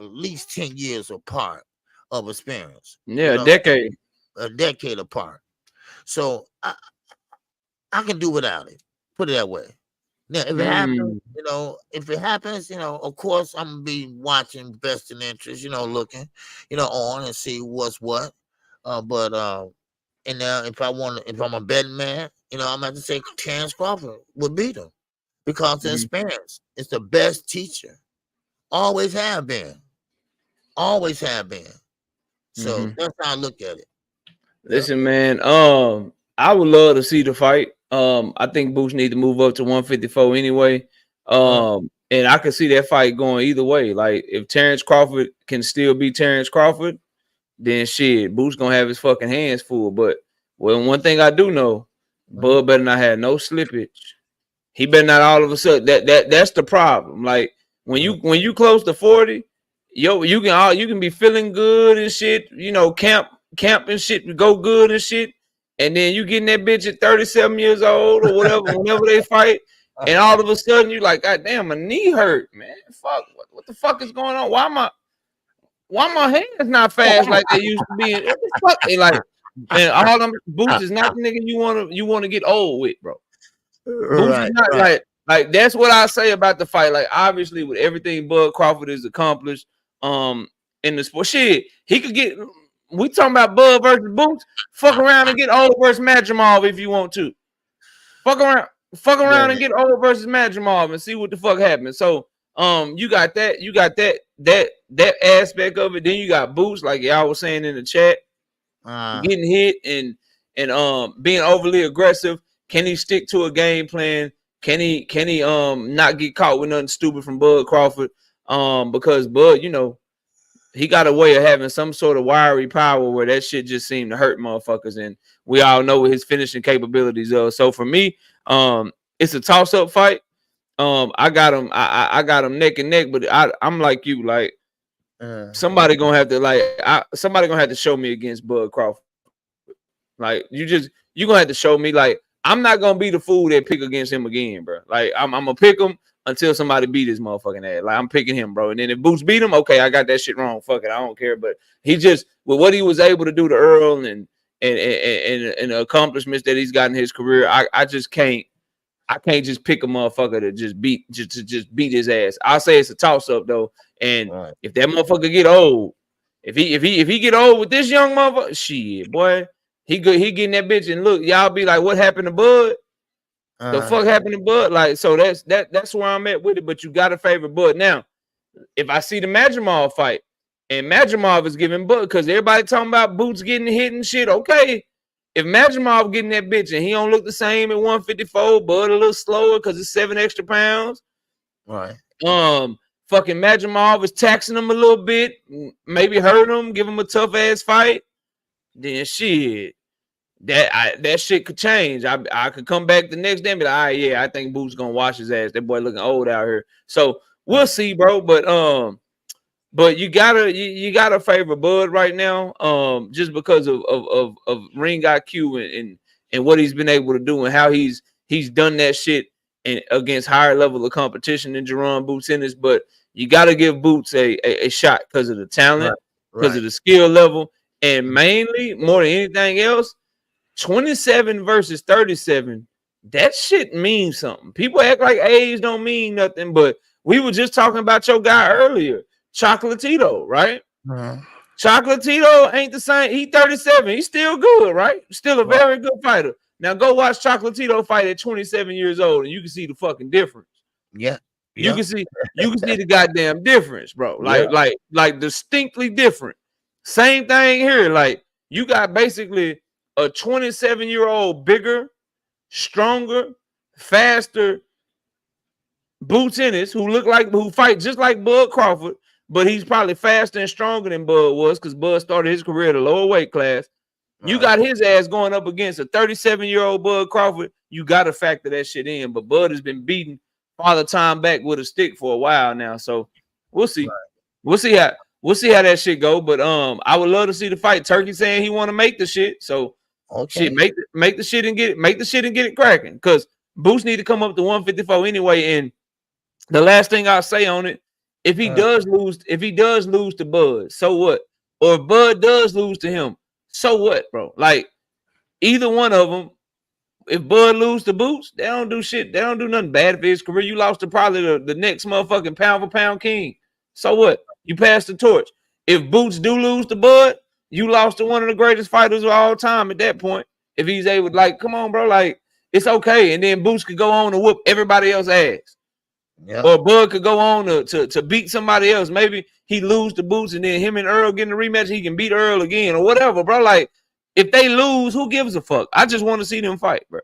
Speaker 1: least 10 years apart of experience.
Speaker 2: Yeah, decade.
Speaker 1: A decade apart. So I can do without it. Put it that way. Now, if it happens, of course I'm gonna be watching best in interest, looking, on and see what's what. And now if I'm a betting man, I'm gonna have to say Terrence Crawford would beat him because the experience is the best teacher. Always have been. Always have been. So that's how I look at it.
Speaker 2: Listen, man. I would love to see the fight. I think Boots need to move up to 154 anyway. And I can see that fight going either way. Like if Terrence Crawford can still be Terrence Crawford, then shit, Boots gonna have his fucking hands full. But one thing I do know, Bud better not have no slippage. He better not all of a sudden. That's the problem. Like when you close to 40, you can be feeling good and shit. Camp and shit go good and shit. And then you getting that bitch at 37 years old or whatever, whenever they fight, and all of a sudden you like, God damn, my knee hurt, man. Fuck, what the fuck is going on? Why my hands not fast like they used to be? What the fuck? They like, and all them Boots is not the nigga you want to get old with, bro. Boots is not like that's what I say about the fight. Like obviously with everything Bud Crawford has accomplished, in the sport, shit, he could get. We talking about Bud versus Boots. Fuck around and get old versus Madrimov if you want to. Fuck around and get old versus Madrimov and see what the fuck happens. So, you got that aspect of it. Then you got Boots, like y'all was saying in the chat, getting hit and being overly aggressive. Can he stick to a game plan? Can he not get caught with nothing stupid from Bud Crawford? Because Bud, he got a way of having some sort of wiry power where that shit just seemed to hurt motherfuckers, and we all know what his finishing capabilities are. So for me, it's a toss-up fight. I got him. I got him neck and neck, but I'm like you, like somebody gonna have to show me against Bud Crawford. Like you gonna have to show me. Like I'm not gonna be the fool that pick against him again, bro. Like I'm gonna pick him until somebody beat his motherfucking ass. Like I'm picking him, bro. And then if Boots beat him, okay, I got that shit wrong. Fuck it, I don't care. But he just with what he was able to do to Earl and the accomplishments that he's got in his career, I just can't. I can't just pick a motherfucker to just beat beat his ass. I'll say it's a toss up though. And if that motherfucker get old, if he get old with this young motherfucker, shit, boy, he getting that bitch. And look, y'all be like, what happened to Bud? The fuck happened to Bud? Like, so that's where I'm at with it. But you gotta favor Bud. Now, if I see the Madrimov fight and Madrimov is giving Bud, because everybody talking about Boots getting hit and shit, okay. If Madrimov getting that bitch and he don't look the same at 154, Bud a little slower because it's 7 extra pounds.
Speaker 1: Right.
Speaker 2: Fucking Madrimov is taxing him a little bit, maybe hurt him, give him a tough ass fight. Then shit. That shit could change. I could come back the next day and be like, all right, yeah, I think Boots gonna wash his ass. That boy looking old out here. So we'll see, bro. But you gotta favor Bud right now, just because of ring IQ and what he's been able to do and how he's done that shit against higher level of competition than Jerome Boots Ennis. But you gotta give Boots a shot because of the talent, because of the skill level, and mainly more than anything else. 27 versus 37, that shit means something. People act like age don't mean nothing, but we were just talking about your guy earlier, Chocolatito, right? Chocolatito ain't the same. He 37. He's still good, right? Still a very good fighter. Now go watch Chocolatito fight at 27 years old, and you can see the fucking difference.
Speaker 1: Yeah.
Speaker 2: You can see the goddamn difference, bro. Like distinctly different. Same thing here. Like you got basically a 27-year-old bigger, stronger, faster Boots Ennis who fight just like Bud Crawford, but he's probably faster and stronger than Bud was because Bud started his career at a lower weight class. You got his ass going up against a 37-year-old Bud Crawford. You got to factor that shit in. But Bud has been beating Father Time back with a stick for a while now. So we'll see. Right. We'll see how that shit go. But I would love to see the fight. Turkey saying he want to make the shit. So shit, make the shit and get it cracking. Because Boots need to come up to 154 anyway. And the last thing I'll say on it, if he does lose to Bud, so what? Or if Bud does lose to him, so what, bro? Like either one of them, if Bud lose to Boots, they don't do shit. They don't do nothing bad for his career. You lost to probably the next motherfucking pound for pound king. So what? You passed the torch. If Boots do lose to Bud, you lost to one of the greatest fighters of all time at that point. If he's able, like, come on, bro, like it's okay. And then Boots could go on to whoop everybody else's ass. Yep. Or Bud could go on to beat somebody else. Maybe he lose to Boots and then him and Earl get in a rematch. He can beat Earl again or whatever, bro. Like if they lose, who gives a fuck? I just want to see them fight, bro.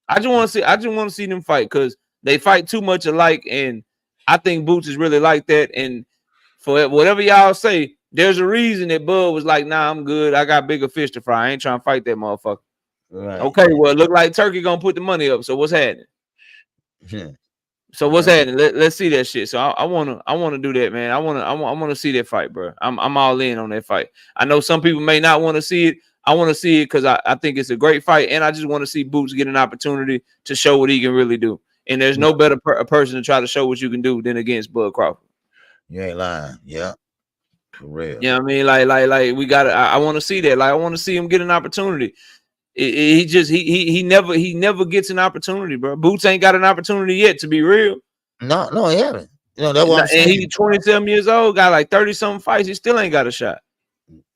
Speaker 2: I just want to see them fight because they fight too much alike, and I think Boots is really like that. And for whatever y'all say, there's a reason that Bud was like, "Nah, I'm good. I got bigger fish to fry. I ain't trying to fight that motherfucker." Right. Okay, well, it look like Turkey gonna put the money up. So what's happening? So what's happening? Let's see that shit. So I wanna do that, man. I wanna see that fight, bro. I'm all in on that fight. I know some people may not want to see it. I want to see it because I think it's a great fight, and I just want to see Boots get an opportunity to show what he can really do. And there's no better person to try to show what you can do than against Bud Crawford.
Speaker 1: You ain't lying, yeah, for real.
Speaker 2: Yeah, you know what I mean, like we got. I want to see that. Like I want to see him get an opportunity. He never gets an opportunity, bro. Boots ain't got an opportunity yet, to be real.
Speaker 1: No, he haven't. You know that's what I'm saying.
Speaker 2: And he's 27 years old, got like 30-something fights. He still ain't got a shot.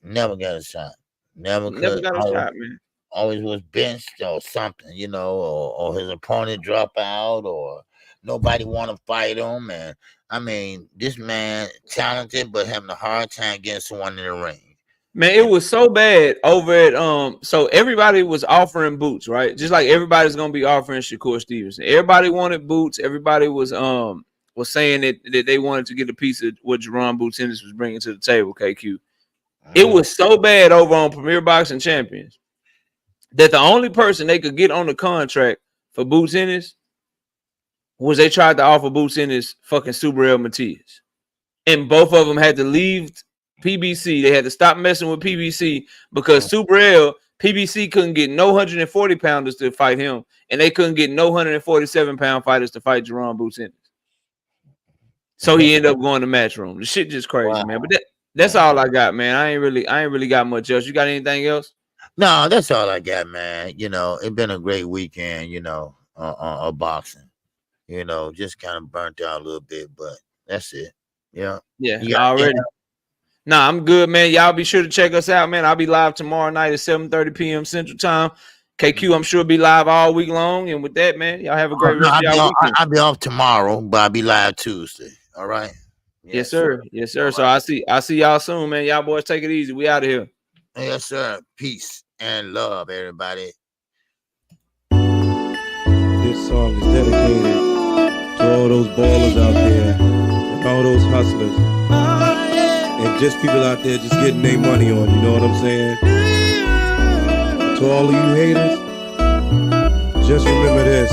Speaker 1: Never got a shot. Never got a shot, man. Always was benched or something, you know, or his opponent drop out, or nobody want to fight him. And I mean, this man talented, but having a hard time getting someone in the ring.
Speaker 2: Man, it was so bad over at so everybody was offering Boots, right? Just like everybody's gonna be offering Shakur Stevenson. Everybody wanted Boots. Everybody was saying that they wanted to get a piece of what Jerron Boots Ennis was bringing to the table. KQ. It was so bad over on Premier Boxing Champions that the only person they could get on the contract for Boots Ennis was they tried to offer Boots Ennis fucking Subriel Matias. And both of them had to leave PBC. They had to stop messing with PBC because Subriel, PBC couldn't get no 140 pounders to fight him, and they couldn't get no 147 pound fighters to fight Jerron Boots Ennis. So he ended up going to Matchroom. The shit just crazy, man. But that's all I got, man. I ain't really got much else. You got anything else?
Speaker 1: No, that's all I got, man. You know, it's been a great weekend, you know, of boxing. You know, just kind of burnt out a little bit, but that's it. Yeah.
Speaker 2: Already. Nah, I'm good, man. Y'all be sure to check us out, man. I'll be live tomorrow night at 7:30 p.m. Central Time. KQ, I'm sure be live all week long. And with that, man, y'all have a great rest of y'all weekend.
Speaker 1: I'll be off tomorrow, but I'll be live Tuesday. All right.
Speaker 2: Yes, sir. Yes, sir. So I see y'all soon, man. Y'all boys take it easy. We out of here.
Speaker 1: Yes, sir. Peace and love, everybody.
Speaker 3: This song is dedicated to all those ballers out there and all those hustlers and just people out there just getting their money on, you know what I'm saying? To all of you haters, just remember this.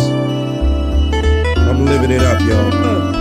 Speaker 3: I'm living it up, y'all.